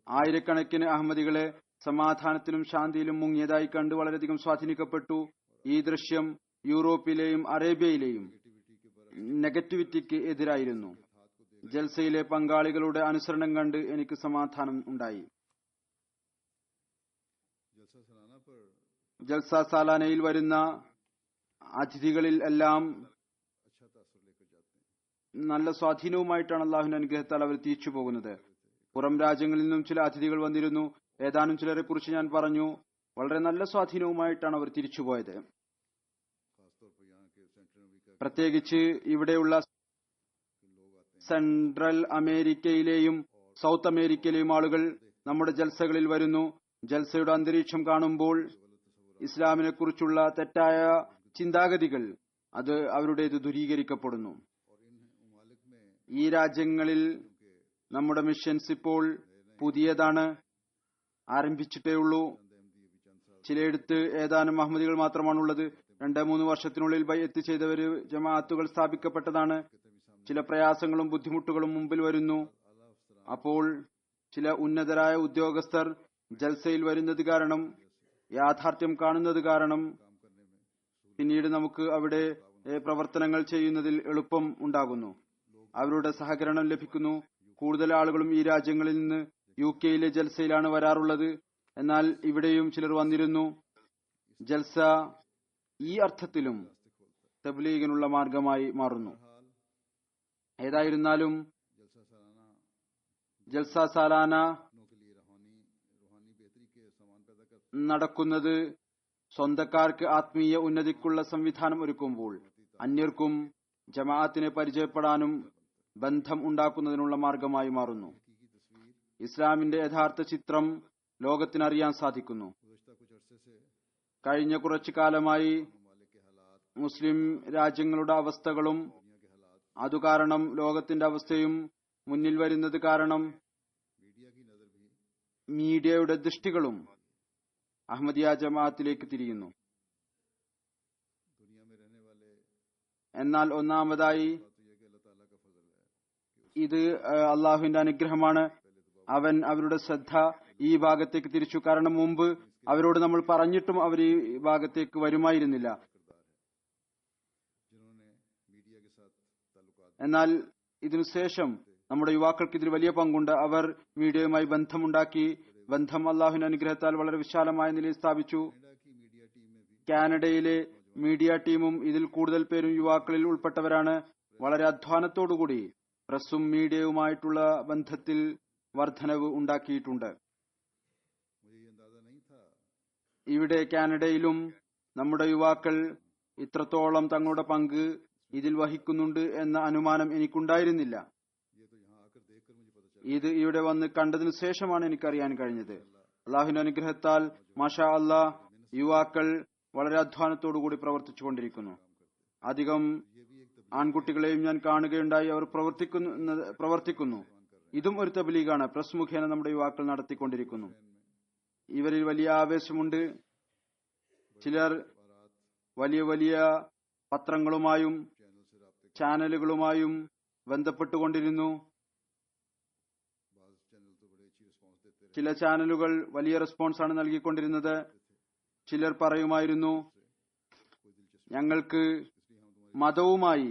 ആയിരക്കണക്കിന് അഹമ്മദികളെ സമാധാനത്തിലും ശാന്തിയിലും മുങ്ങിയതായി കണ്ട് വളരെയധികം സ്വാധീനിക്കപ്പെട്ടു. ഈ ദൃശ്യം യൂറോപ്പിലെയും അറേബ്യയിലെയും നെഗറ്റിവിറ്റിക്ക് എതിരായിരുന്നു. ജൽസയിലെ പങ്കാളികളുടെ അനുസരണം കണ്ട് എനിക്ക് സമാധാനം ഉണ്ടായി. ജൽസ സാലാനയിൽ വരുന്ന അതിഥികളിൽ എല്ലാം നല്ല സ്വാധീനവുമായിട്ടാണ് അള്ളാഹുവിന്റെ അനുഗ്രഹത്താൽ അവർ തിരിച്ചു പോകുന്നത്. പുറം രാജ്യങ്ങളിൽ നിന്നും ചില അതിഥികൾ വന്നിരുന്നു. ഏതാനും ചിലരെ കുറിച്ച് ഞാൻ പറഞ്ഞു. വളരെ നല്ല സ്വാധീനവുമായിട്ടാണ് അവർ തിരിച്ചുപോയത്. പ്രത്യേകിച്ച് ഇവിടെയുള്ള സെൻട്രൽ അമേരിക്കയിലെയും സൗത്ത് അമേരിക്കയിലെയും ആളുകൾ നമ്മുടെ ജൽസകളിൽ വരുന്നു. ജൽസയുടെ അന്തരീക്ഷം കാണുമ്പോൾ ഇസ്ലാമിനെ കുറിച്ചുള്ള തെറ്റായ ചിന്താഗതികൾ അത് അവരുടേത് ദൂരീകരിക്കപ്പെടുന്നു. ഈ രാജ്യങ്ങളിൽ നമ്മുടെ മിഷൻസ് ഇപ്പോൾ പുതിയതാണ്, ആരംഭിച്ചിട്ടേ ഉള്ളൂ. ചിലയിടത്ത് ഏതാനും അഹമ്മദികൾ മാത്രമാണുള്ളത്. 2-3 വർഷത്തിനുള്ളിൽ ബൈഅത്ത് ചെയ്തവര് ജമാഅത്തുകൾ സ്ഥാപിക്കപ്പെട്ടതാണ്. ചില പ്രയാസങ്ങളും ബുദ്ധിമുട്ടുകളും മുമ്പിൽ വരുന്നു. അപ്പോൾ ചില ഉന്നതരായ ഉദ്യോഗസ്ഥർ ജൽസയിൽ വരുന്നത് കാരണം, യാഥാർത്ഥ്യം കാണുന്നത് കാരണം പിന്നീട് നമുക്ക് അവിടെ പ്രവർത്തനങ്ങൾ ചെയ്യുന്നതിൽ എളുപ്പം ഉണ്ടാകുന്നു. അവരുടെ സഹകരണം ലഭിക്കുന്നു. കൂടുതൽ ആളുകളും ഈ രാജ്യങ്ങളിൽ നിന്ന് UK-യിലെ ജൽസയിലാണ് വരാറുള്ളത്. എന്നാൽ ഇവിടെയും ചിലർ വന്നിരുന്നു. ജൽസ ഈ അർത്ഥത്തിലും തബ്ലീഗിനുള്ള മാർഗമായി മാറുന്നു. ഏതായിരുന്നാലും ജൽസ സാലാന നടക്കുന്നത് സ്വന്തക്കാർക്ക് ആത്മീയ ഉന്നതിക്കുള്ള സംവിധാനം ഒരുക്കുമ്പോൾ അന്യർക്കും ജമാഅത്തിനെ പരിചയപ്പെടാനും ബന്ധം ഉണ്ടാക്കുന്നതിനുള്ള മാർഗമായി മാറുന്നു. ഇസ്ലാമിന്റെ യഥാർത്ഥ ചിത്രം ലോകത്തിനറിയാൻ സാധിക്കുന്നു. കഴിഞ്ഞ കുറച്ചു കാലമായി മുസ്ലിം രാജ്യങ്ങളുടെ അവസ്ഥകളും അതുകാരണം ലോകത്തിന്റെ അവസ്ഥയും മുന്നിൽ വരുന്നത് കാരണം മീഡിയയുടെ ദൃഷ്ടികളും അഹമ്മദിയ ജമാഅത്തിലേക്ക് തിരിയുന്നു. എന്നാൽ ഒന്നാമതായി ഇത് അള്ളാഹുവിന്റെ അനുഗ്രഹമാണ്. അവൻ അവരുടെ ശ്രദ്ധ ഈ ഭാഗത്തേക്ക് തിരിച്ചു. കാരണം മുമ്പ് അവരോട് നമ്മൾ പറഞ്ഞിട്ടും അവർ ഈ ഭാഗത്തേക്ക് വരുമായിരുന്നില്ല. എന്നാൽ ഇതിനുശേഷം നമ്മുടെ യുവാക്കൾക്ക് ഇതിൽ വലിയ പങ്കുണ്ട്. അവർ മീഡിയയുമായി ബന്ധമുണ്ടാക്കി. ബന്ധം അള്ളാഹുവിന്റെ അനുഗ്രഹത്താൽ വളരെ വിശാലമായ നിലയിൽ സ്ഥാപിച്ചു. കാനഡയിലെ മീഡിയ ടീമും ഇതിൽ കൂടുതൽ പേരും യുവാക്കളിൽ ഉൾപ്പെട്ടവരാണ്. വളരെ അധ്വാനത്തോടുകൂടി പ്രസ്സും മീഡിയയുമായിട്ടുള്ള ബന്ധത്തിൽ വർധനവ് ഉണ്ടാക്കിയിട്ടുണ്ട്. ഇവിടെ കാനഡയിലും നമ്മുടെ യുവാക്കൾ ഇത്രത്തോളം തങ്ങളുടെ പങ്ക് ഇതിൽ വഹിക്കുന്നുണ്ട് എന്ന അനുമാനം എനിക്കുണ്ടായിരുന്നില്ല. ഇത് ഇവിടെ വന്ന് കണ്ടതിനു ശേഷമാണ് എനിക്കറിയാൻ കഴിഞ്ഞത്. അള്ളാഹുവിന്റെ അനുഗ്രഹത്താൽ മാഷാ അല്ലാഹ് യുവാക്കൾ വളരെ അധ്വാനത്തോടുകൂടി പ്രവർത്തിച്ചുകൊണ്ടിരിക്കുന്നു. അധികം ആൺകുട്ടികളെയും ഞാൻ കാണുകയുണ്ടായി. അവർ പ്രവർത്തിക്കുന്നു. ഇതും ഒരു തബ്ലീഗാണ്. പ്രസ് മുഖേന നമ്മുടെ യുവാക്കൾ നടത്തിക്കൊണ്ടിരിക്കുന്നു. ഇവരിൽ വലിയ ആവേശമുണ്ട്. ചിലർ വലിയ വലിയ പത്രങ്ങളുമായും ചാനലുകളുമായും ബന്ധപ്പെട്ടുകൊണ്ടിരുന്നു. ചില ചാനലുകൾ വലിയ റെസ്പോൺസാണ് നൽകിക്കൊണ്ടിരുന്നത്. ചിലർ പറയുമായിരുന്നു, ഞങ്ങൾക്ക് മതവുമായി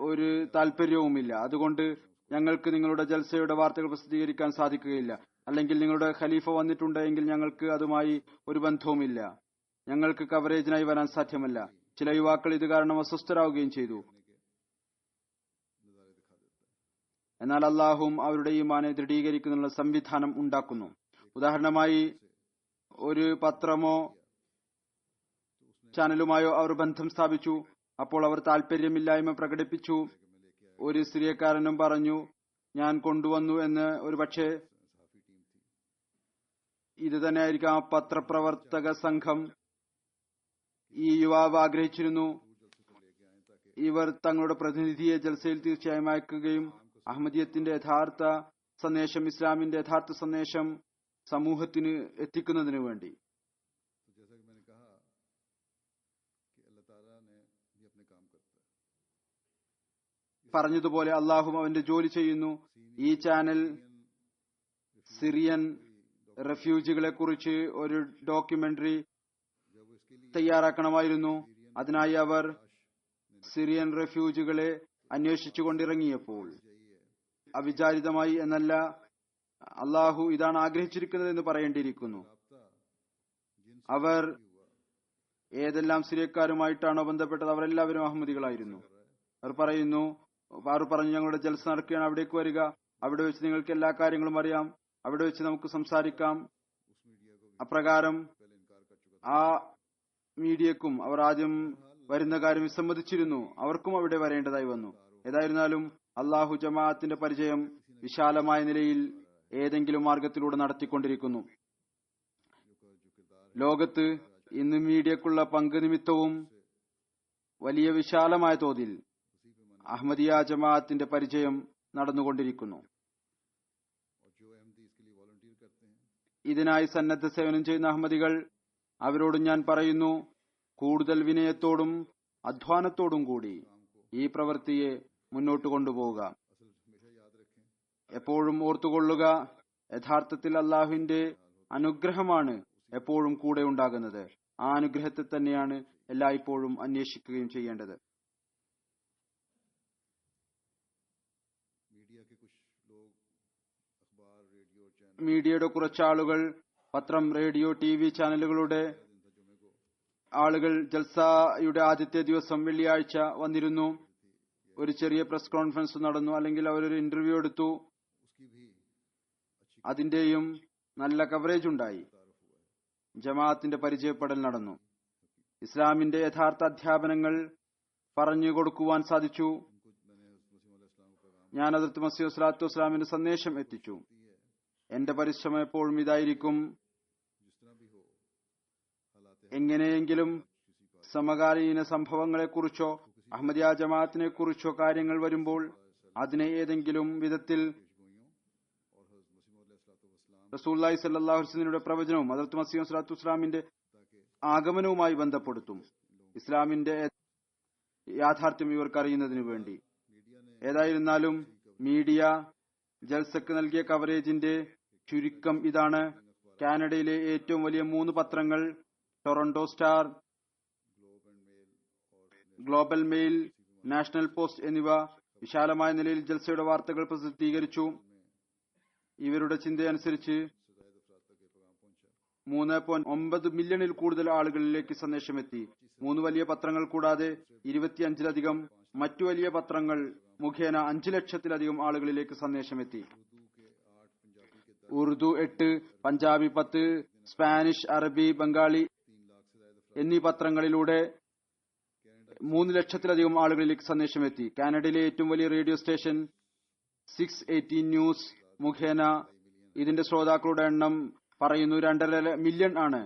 ഒരു താല്പര്യവുമില്ല, അതുകൊണ്ട് ഞങ്ങൾക്ക് നിങ്ങളുടെ ജൽസയുടെ വാർത്തകൾ പ്രസിദ്ധീകരിക്കാൻ സാധിക്കുകയില്ല, അല്ലെങ്കിൽ നിങ്ങളുടെ ഖലീഫ വന്നിട്ടുണ്ടെങ്കിൽ ഞങ്ങൾക്ക് അതുമായി ഒരു ബന്ധവുമില്ല, ഞങ്ങൾക്ക് കവറേജിനായി വരാൻ സാധ്യമല്ല. ചില യുവാക്കൾ ഇത് കാരണം അസ്വസ്ഥരാകുകയും ചെയ്തു. എന്നാൽ അള്ളാഹും അവരുടെ ഈമാനെ ദൃഢീകരിക്കുന്നതിനുള്ള സംവിധാനം ഉണ്ടാക്കുന്നു. ഉദാഹരണമായി, ഒരു പത്രമോ ചാനലുമായോ അവർ ബന്ധം സ്ഥാപിച്ചു. അപ്പോൾ അവർ താല്പര്യമില്ലായ്മ പ്രകടിപ്പിച്ചു. ഒരു സിറിയക്കാരനും പറഞ്ഞു, ഞാൻ കൊണ്ടുവന്നു എന്ന്. ഒരു പക്ഷേ ഇത് തന്നെയായിരിക്കാം ആ പത്രപ്രവർത്തക സംഘം. ഈ യുവാവ് ആഗ്രഹിച്ചിരുന്നു ഇവർ തങ്ങളുടെ പ്രതിനിധിയെ ജൽസയിൽ തീർച്ചയായും അയക്കുകയും അഹമ്മദിയത്തിന്റെ യഥാർത്ഥ സന്ദേശം, ഇസ്ലാമിന്റെ യഥാർത്ഥ സന്ദേശം സമൂഹത്തിന് എത്തിക്കുന്നതിനു വേണ്ടി. പറഞ്ഞതുപോലെ അള്ളാഹും അവന്റെ ജോലി ചെയ്യുന്നു. ഈ ചാനൽ സിറിയൻ റെഫ്യൂജികളെ കുറിച്ച് ഒരു ഡോക്യുമെന്ററി തയ്യാറാക്കണമായിരുന്നു. അതിനായി അവർ സിറിയൻ റെഫ്യൂജികളെ അന്വേഷിച്ചുകൊണ്ടിറങ്ങിയപ്പോൾ അവിചാരിതമായി എന്നല്ല, അള്ളാഹു ഇതാണ് ആഗ്രഹിച്ചിരിക്കുന്നത് എന്ന് പറയേണ്ടിയിരിക്കുന്നു. അവർ ഏതെല്ലാം സിറിയക്കാരുമായിട്ടാണോ ബന്ധപ്പെട്ടത് അവരെല്ലാവരും അഹമ്മദികളായിരുന്നു. അവർ പറഞ്ഞു, ഞങ്ങളുടെ ജൽസ നടക്കുകയാണ്, അവിടേക്ക് വരിക, അവിടെ വെച്ച് നിങ്ങൾക്ക് എല്ലാ കാര്യങ്ങളും അറിയാം, അവിടെ വെച്ച് നമുക്ക് സംസാരിക്കാം. അപ്രകാരം ആ മീഡിയക്കും അവർ ആദ്യം വരുന്ന കാര്യം വിസമ്മതിച്ചിരുന്നു. അവർക്കും അവിടെ വരേണ്ടതായി വന്നു. ഏതായിരുന്നാലും അള്ളാഹു ജമാഅത്തിന്റെ പരിചയം വിശാലമായ നിലയിൽ ഏതെങ്കിലും മാർഗത്തിലൂടെ നടത്തിക്കൊണ്ടിരിക്കുന്നു. ലോകത്ത് ഇന്ന് മീഡിയക്കുള്ള പങ്ക് നിമിത്തവും വലിയ വിശാലമായ തോതിൽ അഹമ്മദിയ ജമാഅത്തിന്റെ പരിചയം നടന്നുകൊണ്ടിരിക്കുന്നു. ഇതിനായി സന്നദ്ധ സേവനം ചെയ്യുന്ന അഹമ്മദികൾ, അവരോട് ഞാൻ പറയുന്നു, കൂടുതൽ വിനയത്തോടും അധ്വാനത്തോടും കൂടി ഈ പ്രവൃത്തിയെ മുന്നോട്ട് കൊണ്ടുപോവുക. എപ്പോഴും ഓർത്തുകൊള്ളുക, യഥാർത്ഥത്തിൽ അള്ളാഹുവിന്റെ അനുഗ്രഹമാണ് എപ്പോഴും കൂടെ ഉണ്ടാകുന്നത്. ആ അനുഗ്രഹത്തെ തന്നെയാണ് എല്ലായ്പ്പോഴും അന്വേഷിക്കുകയും ചെയ്യേണ്ടത്. മീഡിയയുടെ കുറച്ചാളുകൾ പത്രം, റേഡിയോ, TV ചാനലുകളുടെ ആളുകൾ ജൽസയുടെ ആദ്യത്തെ ദിവസം വെള്ളിയാഴ്ച വന്നിരുന്നു. ഒരു ചെറിയ പ്രസ് കോൺഫറൻസ് നടന്നു, അല്ലെങ്കിൽ അവരൊരു ഇന്റർവ്യൂ എടുത്തു. അതിന്റെയും നല്ല കവറേജ് ഉണ്ടായി. ജമാഅത്തിന്റെ പരിചയപ്പെടൽ നടന്നു. ഇസ്ലാമിന്റെ യഥാർത്ഥ അധ്യാപനങ്ങൾ പറഞ്ഞു കൊടുക്കുവാൻ സാധിച്ചു. ഞാൻ ഹദ്റത്ത് മസീഹ് സ്വല്ലല്ലാഹു വസ്സലാമിന്റെ സന്ദേശം എത്തിച്ചു. എന്റെ പരിശ്രമം എപ്പോഴും ഇതായിരിക്കും, എങ്ങനെയെങ്കിലും സമകാലീന സംഭവങ്ങളെക്കുറിച്ചോ അഹമ്മദിയ ജമാഅത്തിനെ കുറിച്ചോ കാര്യങ്ങൾ വരുമ്പോൾ അതിനെ ഏതെങ്കിലും വിധത്തിൽ റസൂലുള്ളാഹി സ്വല്ലല്ലാഹു അലൈഹി വസല്ലമയുടെ പ്രവചനവും ഹദ്റത്ത് മസീഹ് സ്വല്ലല്ലാഹു വസ്സലാമിന്റെ ആഗമനവുമായി ബന്ധപ്പെടുത്തും. ഇസ്ലാമിന്റെ യാഥാർത്ഥ്യം ഇവർക്ക് അറിയുന്നതിനു വേണ്ടി. ഏതായിരുന്നാലും മീഡിയ ജൽസക്ക് നൽകിയ കവറേജിന്റെ ചുരുക്കം ഇതാണ്. കാനഡയിലെ ഏറ്റവും വലിയ 3 പത്രങ്ങൾ, Toronto star, global mail, national post എന്നിവ വിശാലമായ നിലയിൽ ജൽസയുടെ വാർത്തകൾ പ്രസിദ്ധീകരിച്ചു. ഇവരുടെ ചിന്തയനുസരിച്ച് 3.9 മില്യണിൽ കൂടുതൽ ആളുകളിലേക്ക് സന്ദേശമെത്തി. 3 വലിയ പത്രങ്ങൾ കൂടാതെ 25-ലധികം മറ്റു വലിയ പത്രങ്ങൾ മുഖേന 5 ലക്ഷത്തിലധികം ആളുകളിലേക്ക് സന്ദേശമെത്തി. ഉറുദു 8, പഞ്ചാബി 10, സ്പാനിഷ്, അറബി, ബംഗാളി എന്നീ പത്രങ്ങളിലൂടെ 3 ലക്ഷത്തിലധികം ആളുകളിലേക്ക് സന്ദേശമെത്തി. കാനഡയിലെ ഏറ്റവും വലിയ റേഡിയോ സ്റ്റേഷൻ 618 ന്യൂസ് മുഖേന ഇതിന്റെ ശ്രോതാക്കളുടെ എണ്ണം പറയുന്നു 2.5 മില്യൺ ആണ്.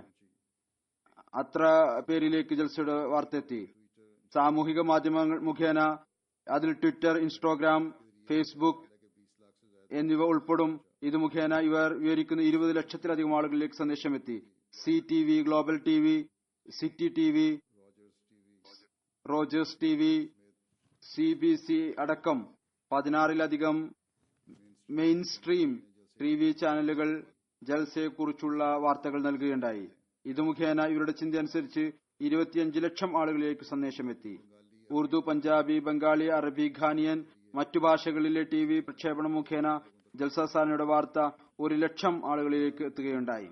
അത്ര പേരിലേക്ക് ജൽസയുടെ വാർത്ത എത്തി. സാമൂഹിക മാധ്യമങ്ങൾ മുഖേന അതിൽ ട്വിറ്റർ, ഇൻസ്റ്റാഗ്രാം, ഫേസ്ബുക്ക് എന്നിവ ഉൾപ്പെടും. ഇത് മുഖേന ഇവർ വിവരിക്കുന്ന 20 ലക്ഷത്തിലധികം ആളുകളിലേക്ക് സന്ദേശം എത്തി. CTV, global TV, city TV, Rogers TV, CBC അടക്കം 16ലധികം മെയിൻ സ്ട്രീം TV ചാനലുകൾ ജൽസയെക്കുറിച്ചുള്ള വാർത്തകൾ നൽകുകയുണ്ടായി. ഇത് മുഖേന ഇവരുടെ ചിന്തയനുസരിച്ച് 25 ലക്ഷം ആളുകളിലേക്ക് സന്ദേശമെത്തി. ഉറുദു, പഞ്ചാബി, ബംഗാളി, അറബി, ഖാനിയൻ, മറ്റു ഭാഷകളിലെ TV പ്രക്ഷേപണം മുഖേന ജൽസ സാലയുടെ വാർത്ത 1 ലക്ഷം ആളുകളിലേക്ക് എത്തുകയുണ്ടായി.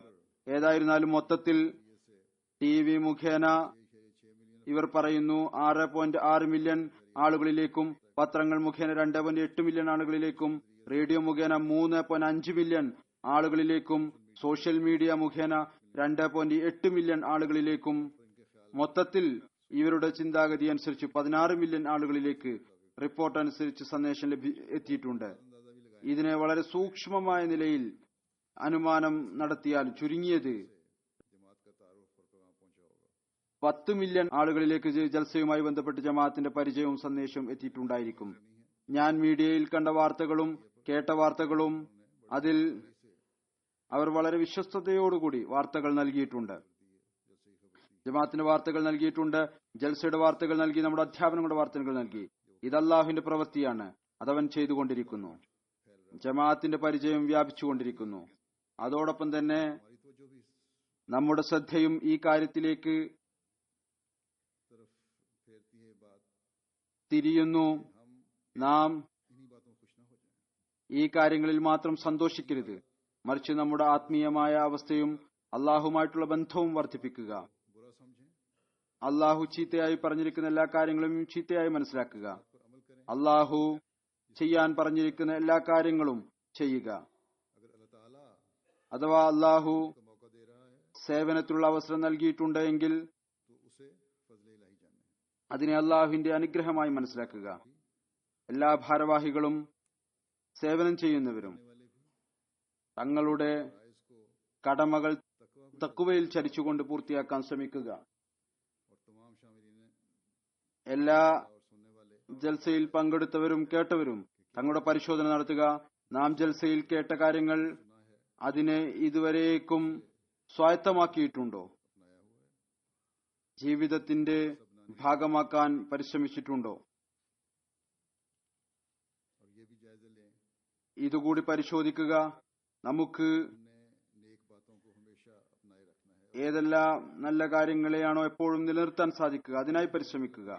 ഏതായിരുന്നാലും മൊത്തത്തിൽ TV മുഖേന ഇവർ പറയുന്നു 6.6 മില്യൺ ആളുകളിലേക്കും, പത്രങ്ങൾ മുഖേന 2.8 മില്യൺ ആളുകളിലേക്കും, റേഡിയോ മുഖേന 3.5 മില്യൺ ആളുകളിലേക്കും, സോഷ്യൽ മീഡിയ മുഖേന 2.8 മില്യൺ ആളുകളിലേക്കും, മൊത്തത്തിൽ ഇവരുടെ ചിന്താഗതി അനുസരിച്ച് 16 മില്യൺ ആളുകളിലേക്ക് റിപ്പോർട്ട് അനുസരിച്ച് സന്ദേശം എത്തിയിട്ടുണ്ട്. ഇതിനെ വളരെ സൂക്ഷ്മമായ നിലയിൽ അനുമാനം നടത്തിയാൽ ചുരുങ്ങിയത് 10 മില്യൺ ആളുകളിലേക്ക് ജൽസയുമായി ബന്ധപ്പെട്ട് ജമാഅത്തിന്റെ പരിചയവും സന്ദേശവും എത്തിയിട്ടുണ്ടായിരിക്കും. ഞാൻ മീഡിയയിൽ കണ്ട വാർത്തകളും കേട്ട വാർത്തകളും അതിൽ അവർ വളരെ വിശ്വസ്തയോടുകൂടി വാർത്തകൾ നൽകിയിട്ടുണ്ട്. ജമാഅത്തിന്റെ വാർത്തകൾ നൽകിയിട്ടുണ്ട്, ജൽസയുടെ വാർത്തകൾ നൽകി, നമ്മുടെ അധ്യാപനങ്ങളുടെ വാർത്തകൾ നൽകി. ഇത് അല്ലാഹുവിന്റെ പ്രവൃത്തിയാണ്, അതവൻ ചെയ്തുകൊണ്ടിരിക്കുന്നു. ജമാഅത്തിന്റെ പരിചയം വ്യാപിച്ചുകൊണ്ടിരിക്കുന്നു. അതോടൊപ്പം തന്നെ നമ്മുടെ ശ്രദ്ധയും ഈ കാര്യത്തിലേക്ക് തിരിയുന്നു. നാം ഈ കാര്യങ്ങളിൽ മാത്രം സന്തോഷിക്കരുത്, മറിച്ച് നമ്മുടെ ആത്മീയമായ അവസ്ഥയും അള്ളാഹുമായിട്ടുള്ള ബന്ധവും വർദ്ധിപ്പിക്കുക. അള്ളാഹു ചീത്തയായി പറഞ്ഞിരിക്കുന്ന എല്ലാ കാര്യങ്ങളും ചീത്തയായി മനസ്സിലാക്കുക. അള്ളാഹു ചെയ്യാൻ പറഞ്ഞിരിക്കുന്ന എല്ലാ കാര്യങ്ങളും ചെയ്യുക. അഥവാ അള്ളാഹു സേവനത്തിലുള്ള അവസരം നൽകിയിട്ടുണ്ട് എങ്കിൽ അതിനെ അള്ളാഹുവിന്റെ അനുഗ്രഹമായി മനസ്സിലാക്കുക. എല്ലാ ഭാരവാഹികളും സേവനം ചെയ്യുന്നവരും തങ്ങളുടെ കടമകൾ തഖ്വയിൽ ചരിച്ചുകൊണ്ട് പൂർത്തിയാക്കാൻ ശ്രമിക്കുക. എല്ലാ ജൽസയിൽ പങ്കെടുത്തവരും കേട്ടവരും തങ്ങളുടെ പരിശോധന നടത്തുക. നാം ജൽസയിൽ കേട്ട കാര്യങ്ങൾ അതിനെ ഇതുവരേക്കും സ്വായത്തമാക്കിയിട്ടുണ്ടോ? ജീവിതത്തിന്റെ ഭാഗമാക്കാൻ പരിശ്രമിച്ചിട്ടുണ്ടോ? ഇതുകൂടി പരിശോധിക്കുക. നമുക്ക് ഏതെല്ലാം നല്ല കാര്യങ്ങളെയാണോ എപ്പോഴും നിലനിർത്താൻ സാധിക്കുക അതിനായി പരിശ്രമിക്കുക.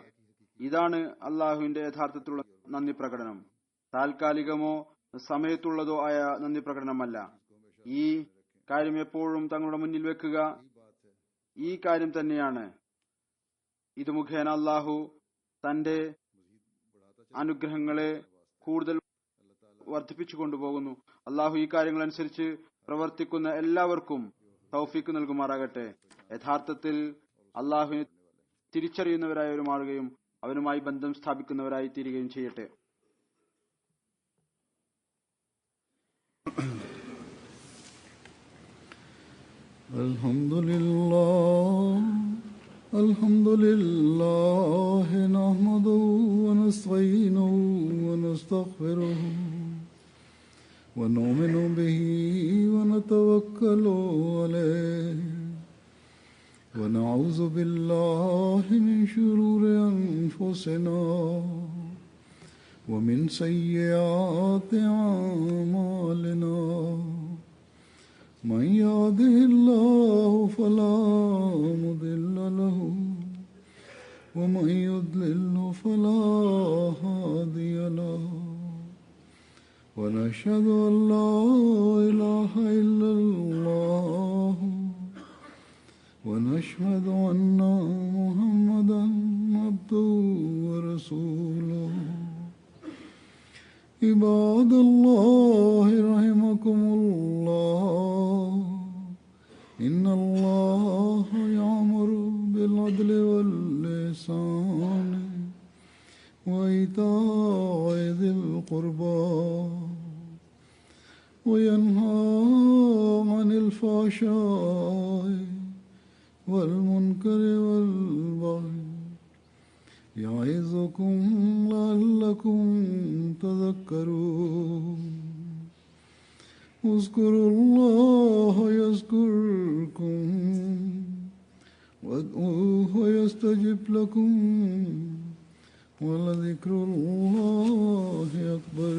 ഇതാണ് അള്ളാഹുവിന്റെ യഥാർത്ഥത്തിലുള്ള നന്ദി പ്രകടനം. താൽക്കാലികമോ സമയത്തുള്ളതോ ആയ നന്ദി പ്രകടനമല്ല. ഈ കാര്യം എപ്പോഴും തങ്ങളുടെ മുന്നിൽ വെക്കുക. ഈ കാര്യം തന്നെയാണ് ഇത് മുഖേന അള്ളാഹു തന്റെ അനുഗ്രഹങ്ങളെ കൂടുതൽ വർദ്ധിപ്പിച്ചു കൊണ്ടുപോകുന്നു. അള്ളാഹു ഈ കാര്യങ്ങളനുസരിച്ച് പ്രവർത്തിക്കുന്ന എല്ലാവർക്കും തൗഫീക്ക് നൽകുമാറാകട്ടെ. യഥാർത്ഥത്തിൽ അള്ളാഹുവിനെ തിരിച്ചറിയുന്നവരായി മാറുകയും അവനുമായി ബന്ധം സ്ഥാപിക്കുന്നവരായി തീരുകയും ചെയ്യട്ടെ. അൽഹംദുലില്ലാഹി നഹ്മദുഹു വനസ്തഈനുഹു വനസ്തഗ്ഫിറുഹു വനുഅ്മിനു ബിഹി വനതവക്കലു അലൈഹി വനഊദു ബില്ലാഹി മിൻ ശുറൂരി അൻഫുസിനാ വമിൻ സയ്യിആതി അഅ്മാലിനാ من يهده الله فلا مضل له ومن يضلل فلا هادي له ونشهد أن لا إله إلا الله ونشهد أن محمدا عبده ورسوله عباد الله رحمكم الله إن الله يأمر بالعدل والإحسان وإيتاء ذي القربى وينهى عن الفحشاء والمنكر والبغي يعظكم لعلكم تذكرون اذكروا الله يذكركم وادعوه يستجب لكم ولذكر الله أكبر.